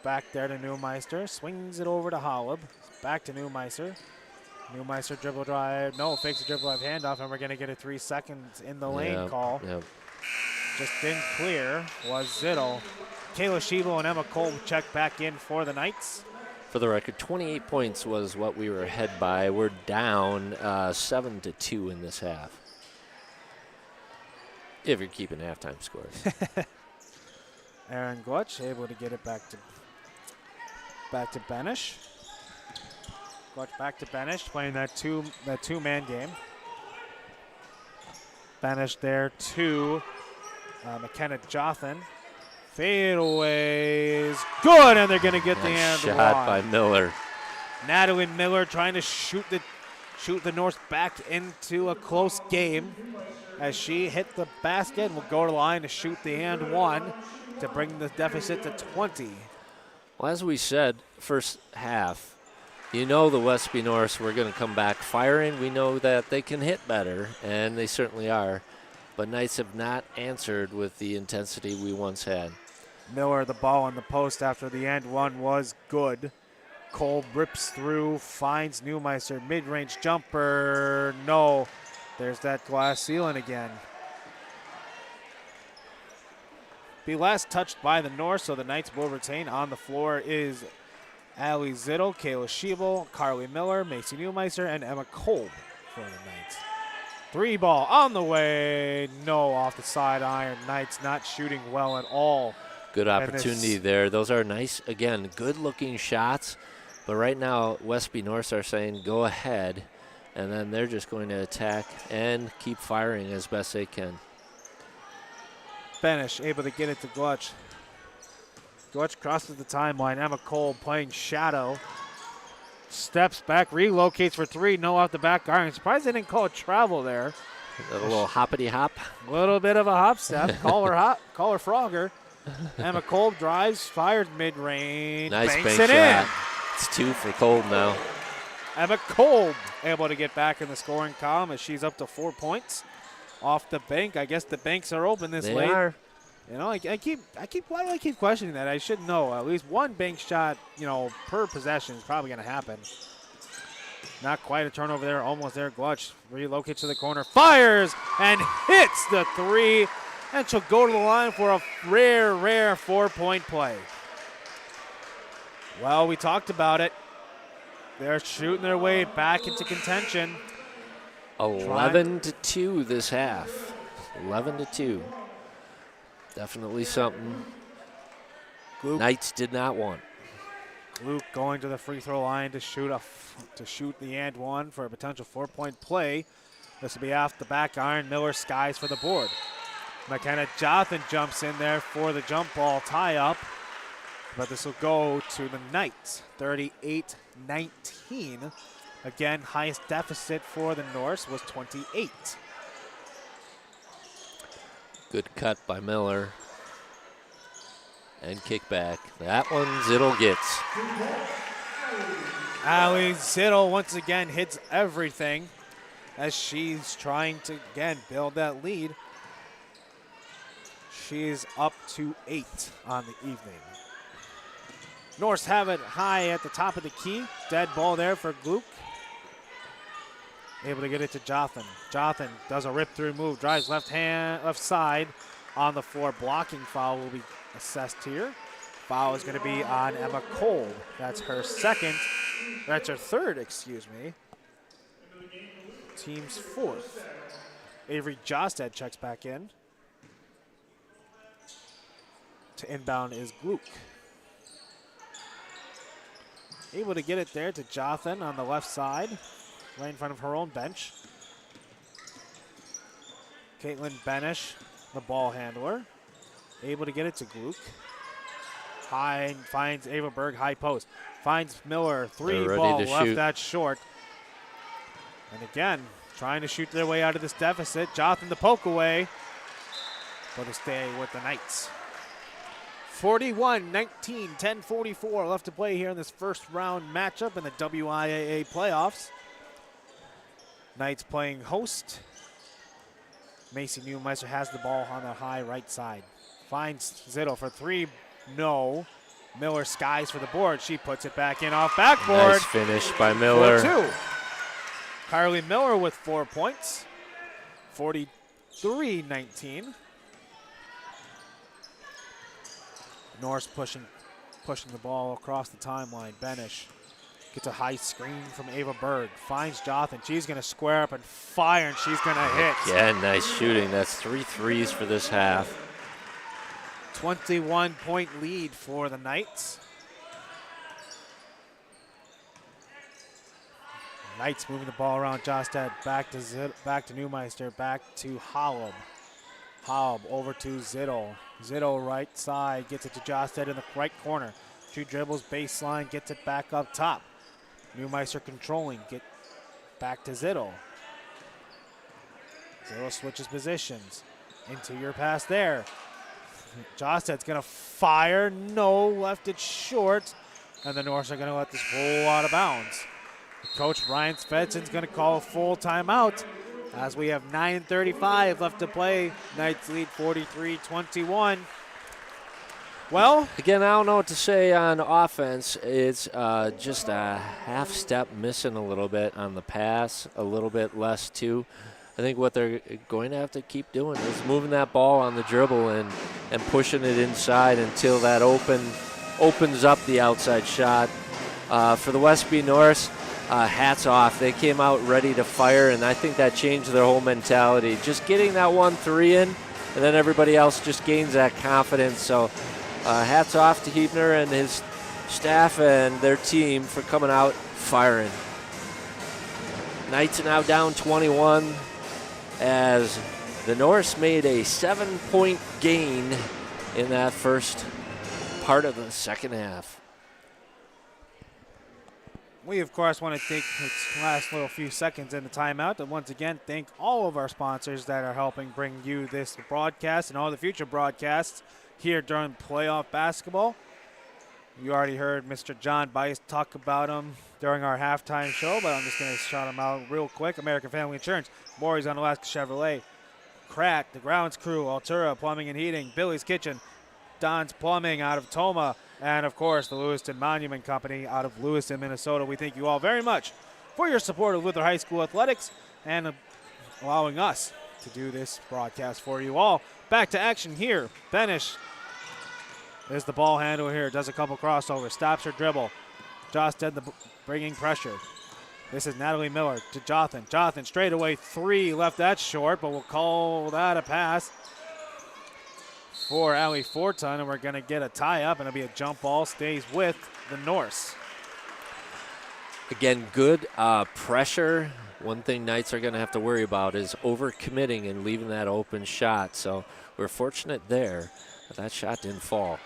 [SPEAKER 1] Back there to Neumeister, swings it over to Holub. Back to Neumeister. Neumeister dribble drive, no, fakes a dribble drive handoff, and we're going to get a 3 seconds in the lane call.
[SPEAKER 2] Yep.
[SPEAKER 1] Just didn't clear was Zittel. Kayla Shebo and Emma Cole check back in for the Knights.
[SPEAKER 2] For the record, 28 points was what we were ahead by. We're down 7-2 in this half. If you're keeping halftime scores.
[SPEAKER 1] Aaron Glutch able to get it back to Benish. Glutch back to Benish, playing that two-man game. Benish there to McKenna Jothan. Fadeaways, good, and they're going to get the end
[SPEAKER 2] shot by Miller.
[SPEAKER 1] Natalie Miller trying to shoot the Norse back into a close game as she hit the basket and will go to the line to shoot the and one to bring the deficit to 20.
[SPEAKER 2] Well, as we said, first half, you know the Westby Norse were going to come back firing. We know that they can hit better, and they certainly are. But Knights have not answered with the intensity we once had.
[SPEAKER 1] Miller, the ball on the post after the end one was good. Cole rips through, finds Neumeister, mid-range jumper, no. There's that glass ceiling again. Be last touched by the North, so the Knights will retain. On the floor is Allie Zittel, Kayla Schiebel, Carly Miller, Macy Neumeister, and Emma Kolb for the Knights. 3 ball on the way, no, off the side iron. Knights not shooting well at all.
[SPEAKER 2] Good opportunity there. Those are nice, again, good-looking shots. But right now, Westby North are saying go ahead, and then they're just going to attack and keep firing as best they can.
[SPEAKER 1] Benish able to get it to Glutch. Glutch crosses the timeline. Emma Cole playing shadow. Steps back, relocates for 3. No off the back iron. Surprised they didn't call it travel there.
[SPEAKER 2] A little hoppity hop.
[SPEAKER 1] A little bit of a hop step. Call her Frogger. Emma Cole drives, fires mid-range.
[SPEAKER 2] Nice
[SPEAKER 1] banks
[SPEAKER 2] bank
[SPEAKER 1] it
[SPEAKER 2] shot.
[SPEAKER 1] in.
[SPEAKER 2] It's 2 for Cold now.
[SPEAKER 1] Emma Cole able to get back in the scoring column as she's up to 4 points off the bank. I guess the banks are open this late.
[SPEAKER 2] They are.
[SPEAKER 1] You know, why do I keep questioning that? I should know. At least one bank shot, per possession is probably going to happen. Not quite a turnover there. Almost there. Glutch relocates to the corner. Fires and hits the 3. And she'll go to the line for a rare 4-point play. Well, we talked about it. They're shooting their way back into contention.
[SPEAKER 2] 11-2 this half. 11-2. Definitely something
[SPEAKER 1] Luke,
[SPEAKER 2] Knights did not want.
[SPEAKER 1] Luke going to the free throw line to shoot the and one for a potential 4-point play. This will be off the back iron. Miller skies for the board. McKenna Jothan jumps in there for the jump ball tie-up. But this will go to the Knights, 38-19. Again, highest deficit for the Norse was 28.
[SPEAKER 2] Good cut by Miller. And kick back. That one Zittel gets.
[SPEAKER 1] Allie Zittel once again hits everything as she's trying to, again, build that lead. She's up to 8 on the evening. Norse have it high at the top of the key. Dead ball there for Gluck. Able to get it to Jothan. Jothan does a rip-through move, drives left side on the floor. Blocking foul will be assessed here. Foul is going to be on Emma Cole. That's her third, excuse me. Team's 4th. Avery Jostad checks back in. To inbound is Gluck. Able to get it there to Jothan on the left side, right in front of her own bench. Caitlin Benish, the ball handler. Able to get it to Gluck. Finds Ava Berg, high post. Finds Miller, 3 ball, left that short. And again, trying to shoot their way out of this deficit. Jothan the poke away. but to stay with the Knights. 41-19, 10:44 left to play here in this first round matchup in the WIAA playoffs. Knights playing host. Macy Neumeister has the ball on the high right side. Finds Zittel for three. No. Miller skies for the board. She puts it back in off backboard.
[SPEAKER 2] Nice finish by Miller.
[SPEAKER 1] 4-2. Carly Miller with 4 points. 43-19. Norris pushing the ball across the timeline. Benish gets a high screen from Ava Berg. Finds Jotham. She's going to square up and fire, and she's going to hit.
[SPEAKER 2] Yeah, nice shooting. That's 3 threes for this half.
[SPEAKER 1] 21-point lead for the Knights. Knights moving the ball around Jostad. Back to Neumeister. Back to Hollab. Hollab over to Zittel. Zittel right side. Gets it to Jostad in the right corner. 2 dribbles baseline. Gets it back up top. Neumeister controlling. Get back to Zittel. Zittel switches positions. Interior pass there. Jostad's going to fire. No, left it short. And the Norse are going to let this roll out of bounds. Coach Ryan Svedson's going to call a full timeout as we have 9:35 left to play. Knights lead 43-21. Well,
[SPEAKER 2] again, I don't know what to say on offense. It's just a half step missing a little bit on the pass, a little bit less too. I think what they're going to have to keep doing is moving that ball on the dribble and pushing it inside until that opens up the outside shot. For the Westby Norse, hats off. They came out ready to fire, and I think that changed their whole mentality. Just getting that 1-3 in, and then everybody else just gains that confidence. So hats off to Hebner and his staff and their team for coming out firing. Knights are now down 21 as the Norse made a 7-point gain in that first part of the second half.
[SPEAKER 1] We, of course, want to take this last little few seconds in the timeout to once again thank all of our sponsors that are helping bring you this broadcast and all the future broadcasts here during playoff basketball. You already heard Mr. John Bice talk about them during our halftime show, but I'm just going to shout them out real quick. American Family Insurance, Maury's on Alaska Chevrolet, Crack, the Grounds Crew, Altura Plumbing and Heating, Billy's Kitchen, Don's Plumbing out of Toma, and, of course, the Lewiston Monument Company out of Lewiston, Minnesota. We thank you all very much for your support of Luther High School athletics and allowing us to do this broadcast for you all. Back to action here. Benish is the ball handler here. Does a couple crossovers. Stops her dribble. Jostad bringing pressure. This is Natalie Miller to Jothan. Jothan straight away 3. Left that short, but we'll call that a pass for Allie Forton, and we're going to get a tie-up, and it'll be a jump ball. Stays with the Norse.
[SPEAKER 2] Again, good pressure. One thing Knights are going to have to worry about is overcommitting and leaving that open shot. So we're fortunate there, but that shot didn't fall.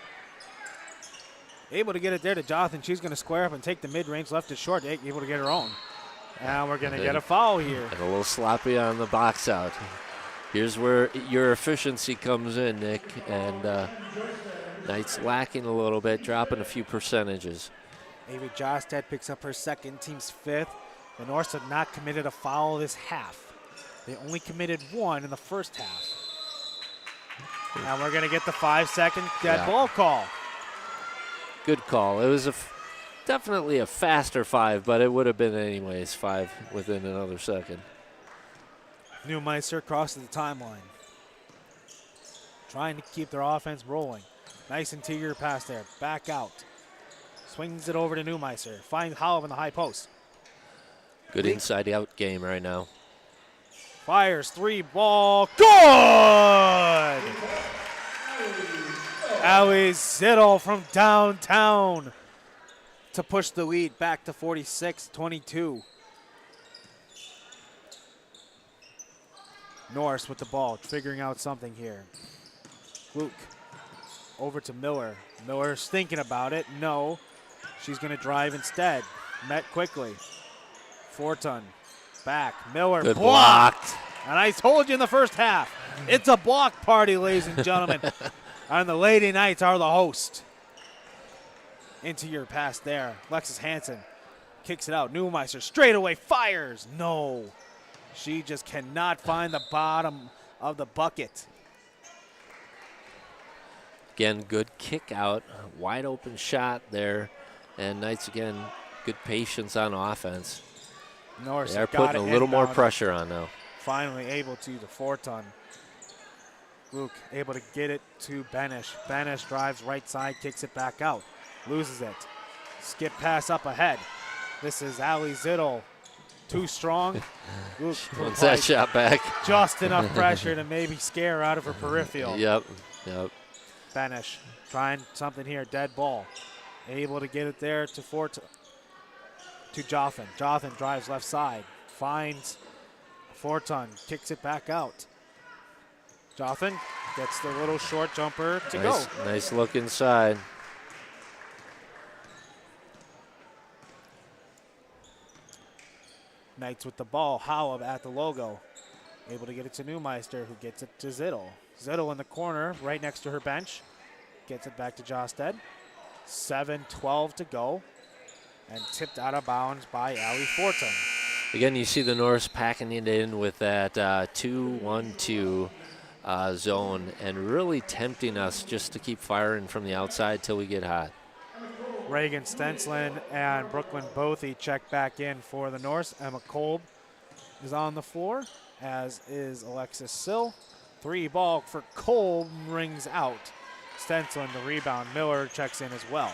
[SPEAKER 1] Able to get it there to Jothan. She's going to square up and take the mid-range. Left it short. Able to get her own. And we're going to get a foul here.
[SPEAKER 2] And a little sloppy on the box out. Here's where your efficiency comes in, Nick. And Knights lacking a little bit, dropping a few percentages.
[SPEAKER 1] Avery Jostad picks up her second, team's 5th. The Norse have not committed a foul this half. They only committed 1 in the first half. And we're going to get the 5-second dead ball call.
[SPEAKER 2] Good call. It was definitely a faster 5, but it would have been anyways 5 within another second.
[SPEAKER 1] Neumeister crosses the timeline. Trying to keep their offense rolling. Nice interior pass there. Back out. Swings it over to Neumeister. Finds Hollab in the high post.
[SPEAKER 2] Good inside-out game right now.
[SPEAKER 1] Fires 3 ball. Good! Allie Zittel from downtown to push the lead back to 46-22. Norris with the ball, figuring out something here. Luke over to Miller. Miller's thinking about it. No. She's going to drive instead. Met quickly. Fortun back. Miller
[SPEAKER 2] good
[SPEAKER 1] blocked. And I told you in the first half, it's a block party, ladies and gentlemen. And the Lady Knights are the host. Into your pass there. Alexis Hansen kicks it out. Neumeister straight away fires. No. She just cannot find the bottom of the bucket.
[SPEAKER 2] Again, good kick out. Wide open shot there. And Knights, again, good patience on offense.
[SPEAKER 1] Norris
[SPEAKER 2] They are putting a little more pressure on now.
[SPEAKER 1] Finally able to the 4-ton. Luke able to get it to Benish. Benish drives right side, kicks it back out. Loses it. Skip pass up ahead. This is Ali Zittel. Too strong. Luke
[SPEAKER 2] Wants that shot back.
[SPEAKER 1] Just enough pressure to maybe scare her out of her peripheral.
[SPEAKER 2] Yep.
[SPEAKER 1] Benish trying something here. Dead ball. Able to get it there to Jotham. Jotham drives left side. Finds 4-ton. Kicks it back out. Jotham gets the little short jumper to go.
[SPEAKER 2] Nice look inside.
[SPEAKER 1] Knights with the ball. Howell at the logo. Able to get it to Neumeister, who gets it to Zittel. Zittel in the corner, right next to her bench. Gets it back to Josted. 7:12 to go. And tipped out of bounds by Ali 4-ton.
[SPEAKER 2] Again, you see the Norse packing it in with that 2-1-2 zone and really tempting us just to keep firing from the outside till we get hot.
[SPEAKER 1] Reagan Stenslin and Brooklyn Bothy check back in for the Norse. Emma Kolb is on the floor, as is Alexis Sill. 3-ball for Kolb rings out. Stenslin the rebound. Miller checks in as well.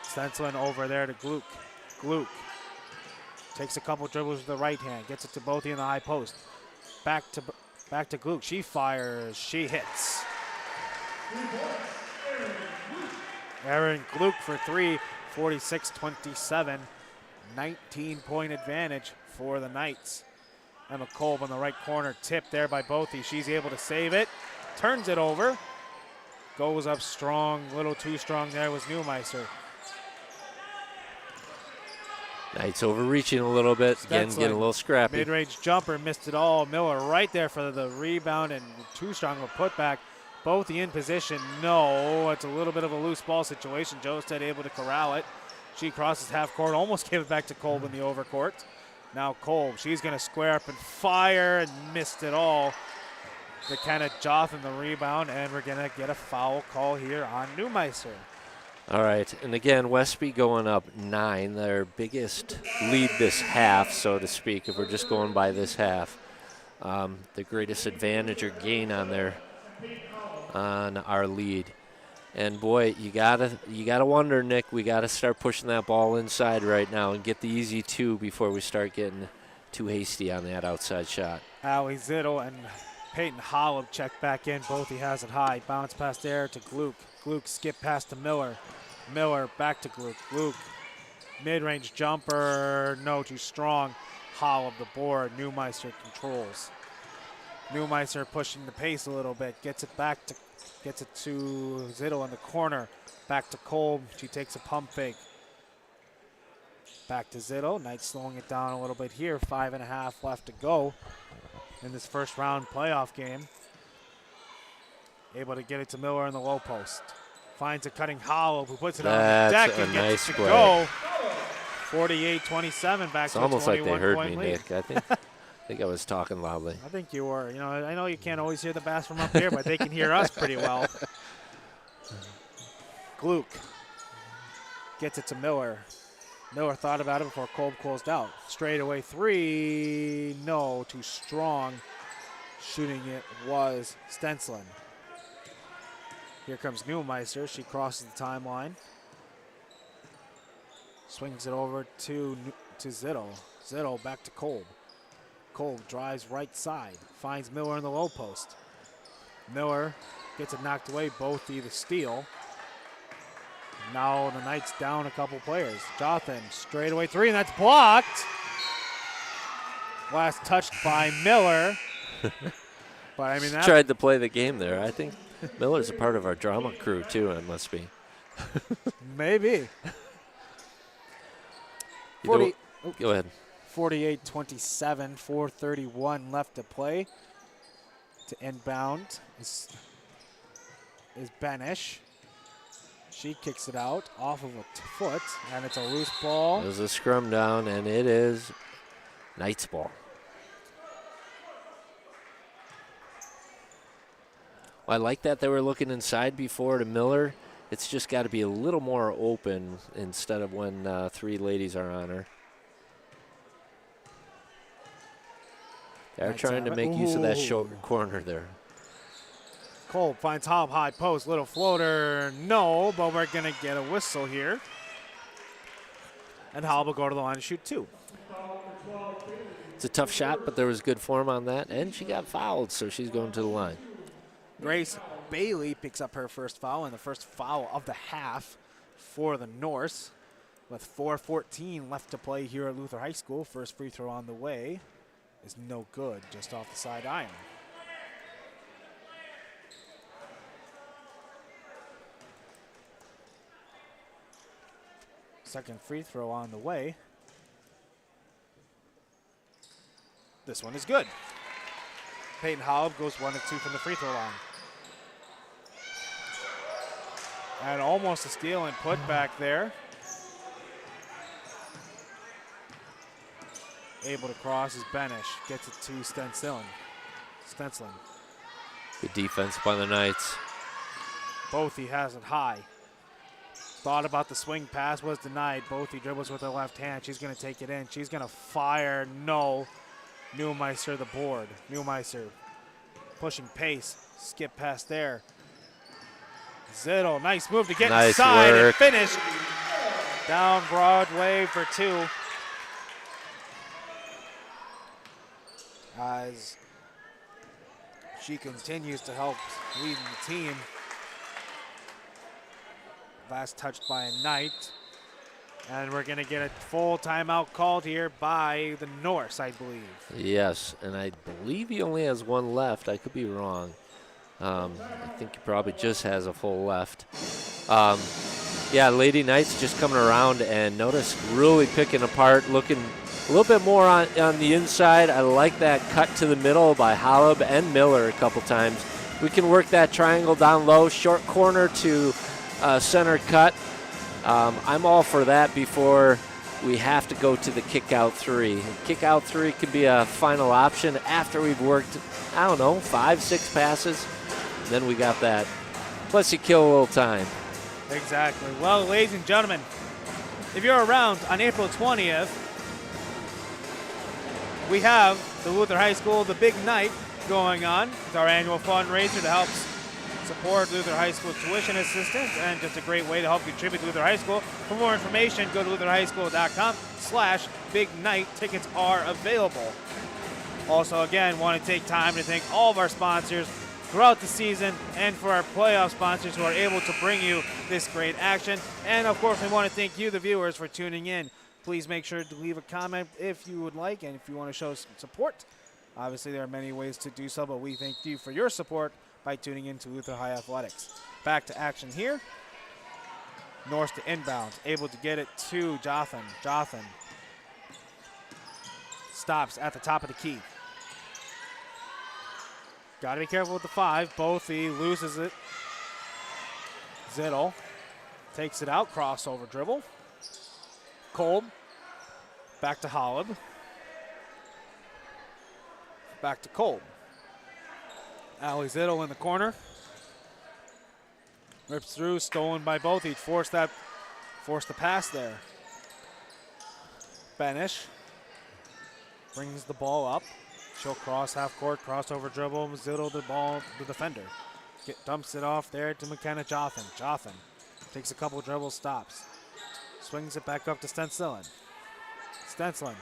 [SPEAKER 1] Stenslin over there to Gluck. Gluck takes a couple dribbles with the right hand, gets it to Bothy in the high post. Back to Gluck. She fires. She hits. Aaron Gluck for 3, 46-27. 19-point advantage for the Knights. Emma Kolb on the right corner, tipped there by Bothy. She's able to save it, turns it over, goes up strong, a little too strong there was Neumeister.
[SPEAKER 2] Knights overreaching a little bit, again getting a little scrappy.
[SPEAKER 1] Mid-range jumper, missed it all. Miller right there for the rebound and too strong of a putback. Bothy in position, no, it's a little bit of a loose ball situation. Josted able to corral it. She crosses half court, almost gave it back to Kolb in the overcourt. Now Kolb, she's going to square up and fire and missed it all. McKenna Jotham the rebound, and we're going to get a foul call here on Neumeister.
[SPEAKER 2] All right, and again, Westby going up 9, their biggest lead this half, so to speak, if we're just going by this half. The greatest advantage or gain on our lead. And boy, you gotta wonder, Nick, we gotta start pushing that ball inside right now and get the easy 2 before we start getting too hasty on that outside shot.
[SPEAKER 1] Ali Zittel and Peyton Holub check back in. Both he has it high. Bounce pass there to Gluck. Gluck skip pass to Miller. Miller back to Gluck. Gluck mid-range jumper, no, too strong. Holub the board. Neumeister controls. Neumeister pushing the pace a little bit. Gets it to Zittel in the corner. Back to Kolb. She takes a pump fake. Back to Zittel. Knights slowing it down a little bit here. 5.5 left to go in this first round playoff game. Able to get it to Miller in the low post. Finds a cutting Hollow, who puts it on the deck and gets it to go. 48-27 back
[SPEAKER 2] it's
[SPEAKER 1] to a 21-point lead.
[SPEAKER 2] almost like they heard me, Nick. I think I was talking loudly.
[SPEAKER 1] I think you were. You know, I know you can't always hear the bass from up here, but they can hear us pretty well. Gluck gets it to Miller. Miller thought about it before Kolb closed out. Straight away 3, no, too strong. Shooting it was Stenslin. Here comes Neumeister. She crosses the timeline. Swings it over to Zittel. Zittel back to Kolb. Kolb drives right side. Finds Miller in the low post. Miller gets it knocked away. Both the steal. Now the Knights down a couple players. Jotham straight away 3, and that's blocked. Last touched by Miller. But I mean,
[SPEAKER 2] tried to play the game there. I think Miller's a part of our drama crew too. It must be.
[SPEAKER 1] Maybe.
[SPEAKER 2] Go ahead.
[SPEAKER 1] 48-27, 4:31 left to play. To inbound is Benish. She kicks it out off of a foot, and it's a loose ball.
[SPEAKER 2] There's a scrum down, and it is Knights ball. Well, I like that they were looking inside before to Miller. It's just got to be a little more open instead of when 3 ladies are on her. They're trying to make use of that short corner there.
[SPEAKER 1] Cole finds Hobb, high post, little floater. No, but we're going to get a whistle here. And Hobb will go to the line and shoot 2.
[SPEAKER 2] It's a tough shot, but there was good form on that, and she got fouled, so she's going to the line.
[SPEAKER 1] Grace Bailey picks up her first foul, and the first foul of the half for the Norse. With 4:14 left to play here at Luther High School. First free throw on the way is no good, just off the side iron. Second free throw on the way. This one is good. Peyton Hobb goes 1 of 2 from the free throw line. And almost a steal and put back there. Able to cross is Benish. Gets it to Stenslin.
[SPEAKER 2] Good defense by the Knights.
[SPEAKER 1] Bothy has it high. Thought about the swing pass, was denied. Bothy dribbles with her left hand. She's going to take it in. She's going to fire. No. Neumeister the board. Neumeister pushing pace. Skip past there. Zittel, nice move to get inside and finish. Down Broadway for 2. As she continues to help lead the team. Last touched by a Knight. And we're going to get a full timeout called here by the Norse, I believe.
[SPEAKER 2] Yes, and I believe he only has 1 left. I could be wrong. I think he probably just has a full left. Yeah, Lady Knights just coming around, and notice really picking apart, looking a little bit more on the inside. I like that cut to the middle by Hollab and Miller a couple times. We can work that triangle down low, short corner to center cut. I'm all for that before we have to go to the kick out 3. Kick out 3 could be a final option after we've worked, I don't know, 5-6 passes. Then we got that. Plus you kill a little time.
[SPEAKER 1] Exactly. Well, ladies and gentlemen, if you're around on April 20th, we have the Luther High School The Big Night going on. It's our annual fundraiser to help support Luther High School tuition assistance, and just a great way to help contribute to Luther High School. For more information, go to lutherhighschool.com/Big Night. Tickets are available. Also, again, want to take time to thank all of our sponsors throughout the season, and for our playoff sponsors who are able to bring you this great action. And of course, we want to thank you, the viewers, for tuning in. Please make sure to leave a comment if you would like, and if you want to show some support. Obviously, there are many ways to do so, but we thank you for your support by tuning in to Luther High Athletics. Back to action here. Norse to inbound, able to get it to Jothan. Jothan stops at the top of the key. Got to be careful with the 5. Bothy loses it. Zittel takes it out, crossover dribble. Kolb back to Hollab. Back to Kolb. Allie Zittel in the corner. Rips through, stolen by Bothy. Forced the pass there. Benish brings the ball up. She'll cross half court, crossover dribble, Zittel the ball, the defender. Dumps it off there to McKenna Jothan. Jothan takes a couple dribbles, stops. Swings it back up to Stenslin. Stenslin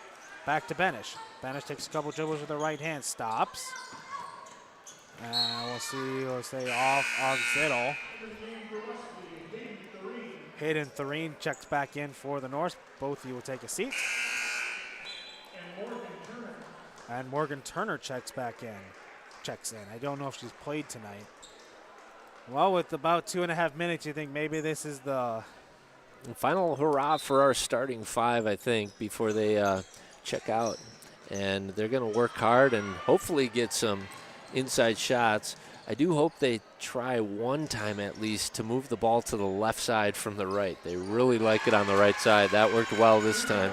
[SPEAKER 1] back to Benish. Benish takes a couple dribbles with the right hand, stops. And we'll say off of Zittel. Hayden Thureen checks back in for the Norse. Both of you will take a seat. And Morgan Turner checks in. I don't know if she's played tonight. Well, with about 2.5 minutes, you think maybe this is the
[SPEAKER 2] final hurrah for our starting 5, I think, before they check out. And they're going to work hard and hopefully get some inside shots. I do hope they try one time at least to move the ball to the left side from the right. They really like it on the right side. That worked well this time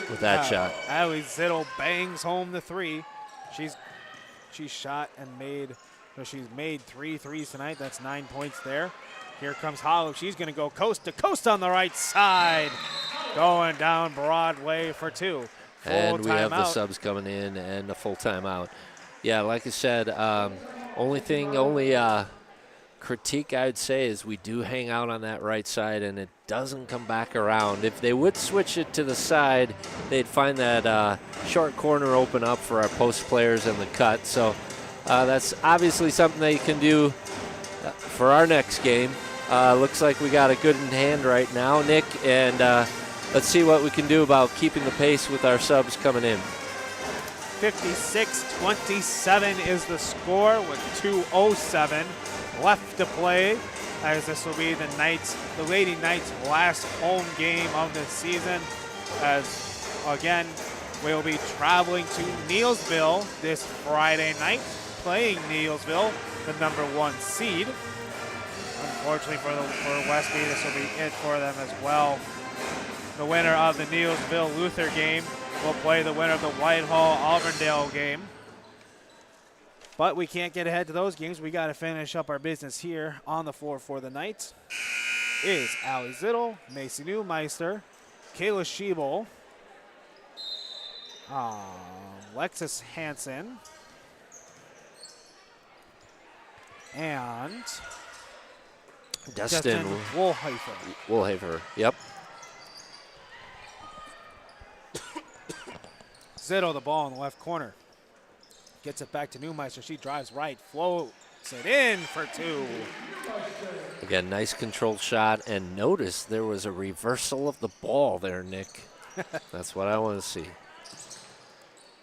[SPEAKER 2] with that shot.
[SPEAKER 1] Allie Zittle bangs home the three. She's shot and made, she's made 3 threes tonight. That's 9 points there. Here comes Hollow. She's going to go coast to coast on the right side. Going down Broadway for 2.
[SPEAKER 2] And we have the subs coming in and a full timeout. Yeah, like I said, only critique I would say is we do hang out on that right side and it doesn't come back around. If they would switch it to the side, they'd find that short corner open up for our post players in the cut. So that's obviously something they can do for our next game. Looks like we got a good in hand right now, Nick, and let's see what we can do about keeping the pace with our subs coming in.
[SPEAKER 1] 56-27 is the score with 2:07 left to play, as this will be the Lady Knights' last home game of the season. As again, we'll be traveling to Neillsville this Friday night, playing Neillsville, the #1 seed. Unfortunately for Westby, this will be it for them as well. The winner of the Neillsville Luther game will play the winner of the Whitehall Auburndale game. But we can't get ahead to those games. We got to finish up our business here on the floor for the Knights. Is Allie Zittle, Macy Newmeister, Kayla Schiebel, Lexus Hansen, and
[SPEAKER 2] Dustin Woolhafer. Yep.
[SPEAKER 1] Zittle, the ball in the left corner. Gets it back to Newmeister. She drives right, floats it in for 2.
[SPEAKER 2] Again, nice controlled shot, and notice there was a reversal of the ball there, Nick. That's what I want to see.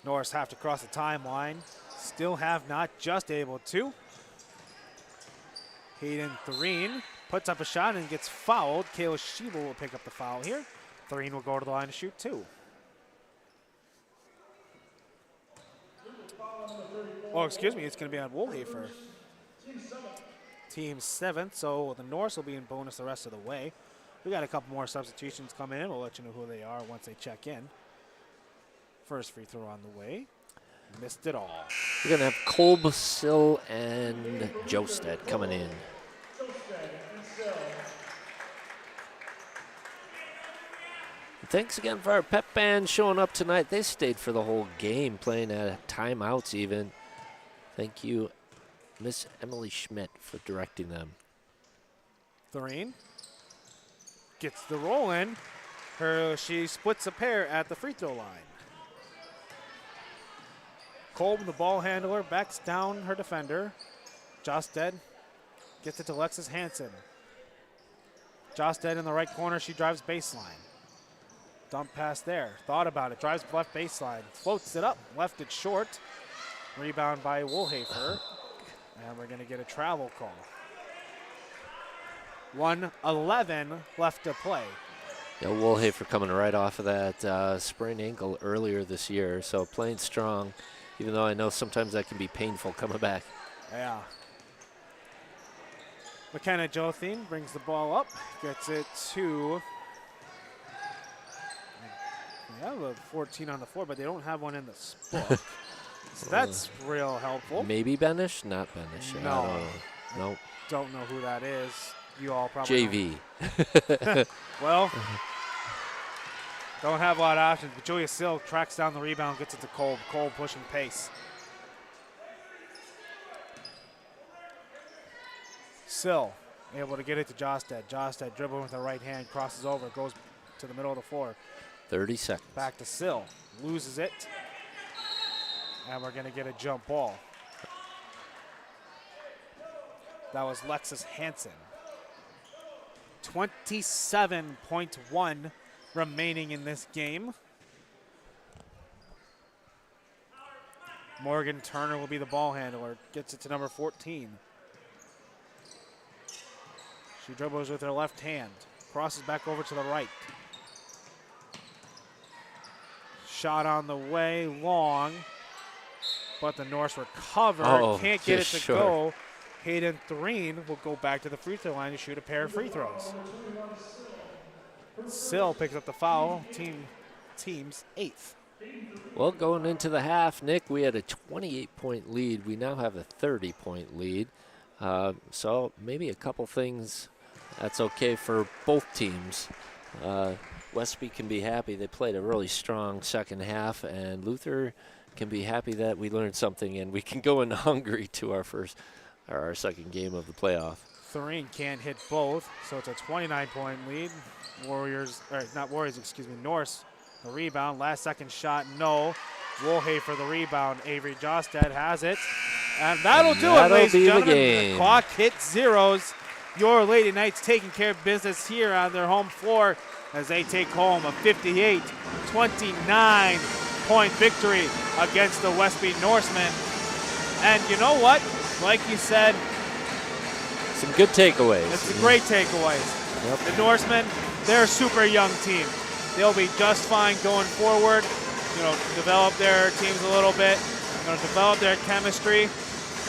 [SPEAKER 1] Norris have to cross the timeline. Still have not just able to. Hayden Thureen puts up a shot and gets fouled. Kayla Schiebel will pick up the foul here. Thureen will go to the line to shoot 2. Oh, excuse me, it's going to be on Woolhafer. Team 7th, so the Norse will be in bonus the rest of the way. We got a couple more substitutions coming in. We'll let you know who they are once they check in. First free throw on the way. Missed it all.
[SPEAKER 2] We're going to have Kolb, Sill, and Josted coming in. Thanks again for our pep band showing up tonight. They stayed for the whole game, playing at timeouts even. Thank you, Miss Emily Schmidt, for directing them.
[SPEAKER 1] Thureen gets the roll in. She splits a pair at the free throw line. Kolb, the ball handler, backs down her defender. Josted gets it to Lexus Hansen. Josted in the right corner. She drives baseline. Dump pass there. Thought about it. Drives left baseline. Floats it up. Left it short. Rebound by Woolhafer. And we're going to get a travel call. 1:11 left to play.
[SPEAKER 2] Yeah, Woolhafer coming right off of that sprained ankle earlier this year. So playing strong, even though I know sometimes that can be painful coming back.
[SPEAKER 1] Yeah. McKenna Jothine brings the ball up. Gets it to... They have a 14 on the floor, but they don't have one in the book. So that's real helpful.
[SPEAKER 2] Maybe Benish? Not Benish.
[SPEAKER 1] No.
[SPEAKER 2] Nope.
[SPEAKER 1] Don't know who that is. You all probably
[SPEAKER 2] JV.
[SPEAKER 1] Well, don't have a lot of options, but Julia Sill tracks down the rebound, gets it to Kolb. Kolb pushing pace. Sill able to get it to Josted. Josted dribbling with the right hand, crosses over, goes to the middle of the floor.
[SPEAKER 2] 30 seconds.
[SPEAKER 1] Back to Sill. Loses it. And we're going to get a jump ball. That was Lexus Hansen. 27.1 remaining in this game. Morgan Turner will be the ball handler. Gets it to number 14. She dribbles with her left hand. Crosses back over to the right. shot on the way, long. But the Norse recovered.
[SPEAKER 2] Oh,
[SPEAKER 1] Can't get it
[SPEAKER 2] just
[SPEAKER 1] to
[SPEAKER 2] short.
[SPEAKER 1] go. Hayden Threen will go back to the free throw line to shoot a pair of free throws. Sill picks up the foul. Team's 8th.
[SPEAKER 2] Well, going into the half, Nick, we had a 28-point lead. We now have a 30-point lead. So maybe a couple things that's okay for both teams. Westby can be happy they played a really strong second half, and Luther can be happy that we learned something and we can go in hungry to our second game of the playoff.
[SPEAKER 1] Threen can't hit both, so it's a 29-point lead. Norse, the rebound. Last second shot, no. Woolhay for the rebound. Avery Jostad has it. And that'll do it, ladies and gentlemen. The clock hits zeros. Your Lady Knights taking care of business here on their home floor as they take home a 58-29-point victory against the Westby Norsemen. And you know what? Like you said,
[SPEAKER 2] some good takeaways.
[SPEAKER 1] it's a great takeaways.
[SPEAKER 2] Yep.
[SPEAKER 1] The Norsemen, they're a super young team. They'll be just fine going forward. Develop their teams a little bit. Develop their chemistry.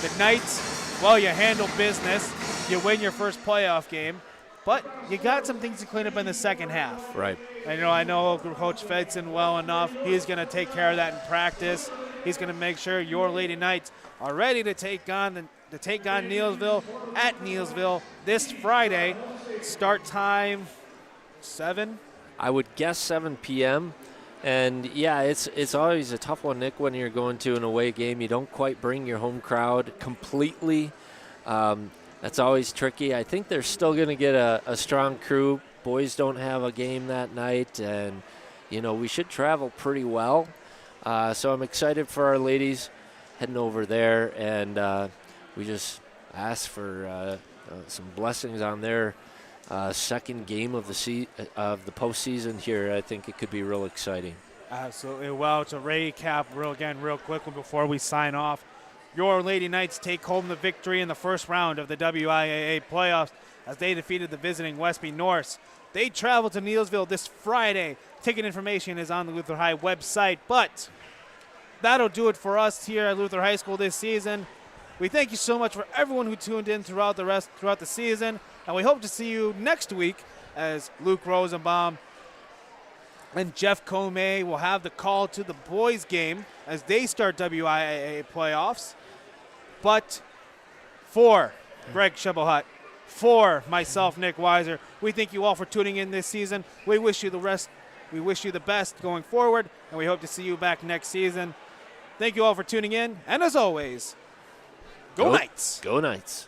[SPEAKER 1] The Knights, well, you handle business. You win your first playoff game, but you got some things to clean up in the second half.
[SPEAKER 2] Right.
[SPEAKER 1] And, I know Coach Fedson well enough. He's going to take care of that in practice. He's going to make sure your Lady Knights are ready to take on Neelsville at Neelsville this Friday. Start time 7.
[SPEAKER 2] I would guess 7 p.m. And yeah, it's always a tough one, Nick, when you're going to an away game. You don't quite bring your home crowd completely. That's always tricky. I think they're still going to get a strong crew. Boys don't have a game that night, and we should travel pretty well. So I'm excited for our ladies heading over there, and we just ask for some blessings on their second game of the postseason here. I think it could be real exciting.
[SPEAKER 1] Absolutely. Well, to recap real quickly before we sign off, your Lady Knights take home the victory in the first round of the WIAA playoffs as they defeated the visiting Westby Norse. They travel to Neelsville this Friday. Ticket information is on the Luther High website, but that'll do it for us here at Luther High School this season. We thank you so much for everyone who tuned in throughout the season, and we hope to see you next week as Luke Rosenbaum and Jeff Comey will have the call to the boys game as they start WIAA playoffs. But for Greg Shebelhut, for myself, Nick Weiser, we thank you all for tuning in this season. We wish you the best going forward, and we hope to see you back next season. Thank you all for tuning in, and as always, Go Knights!
[SPEAKER 2] Go Knights!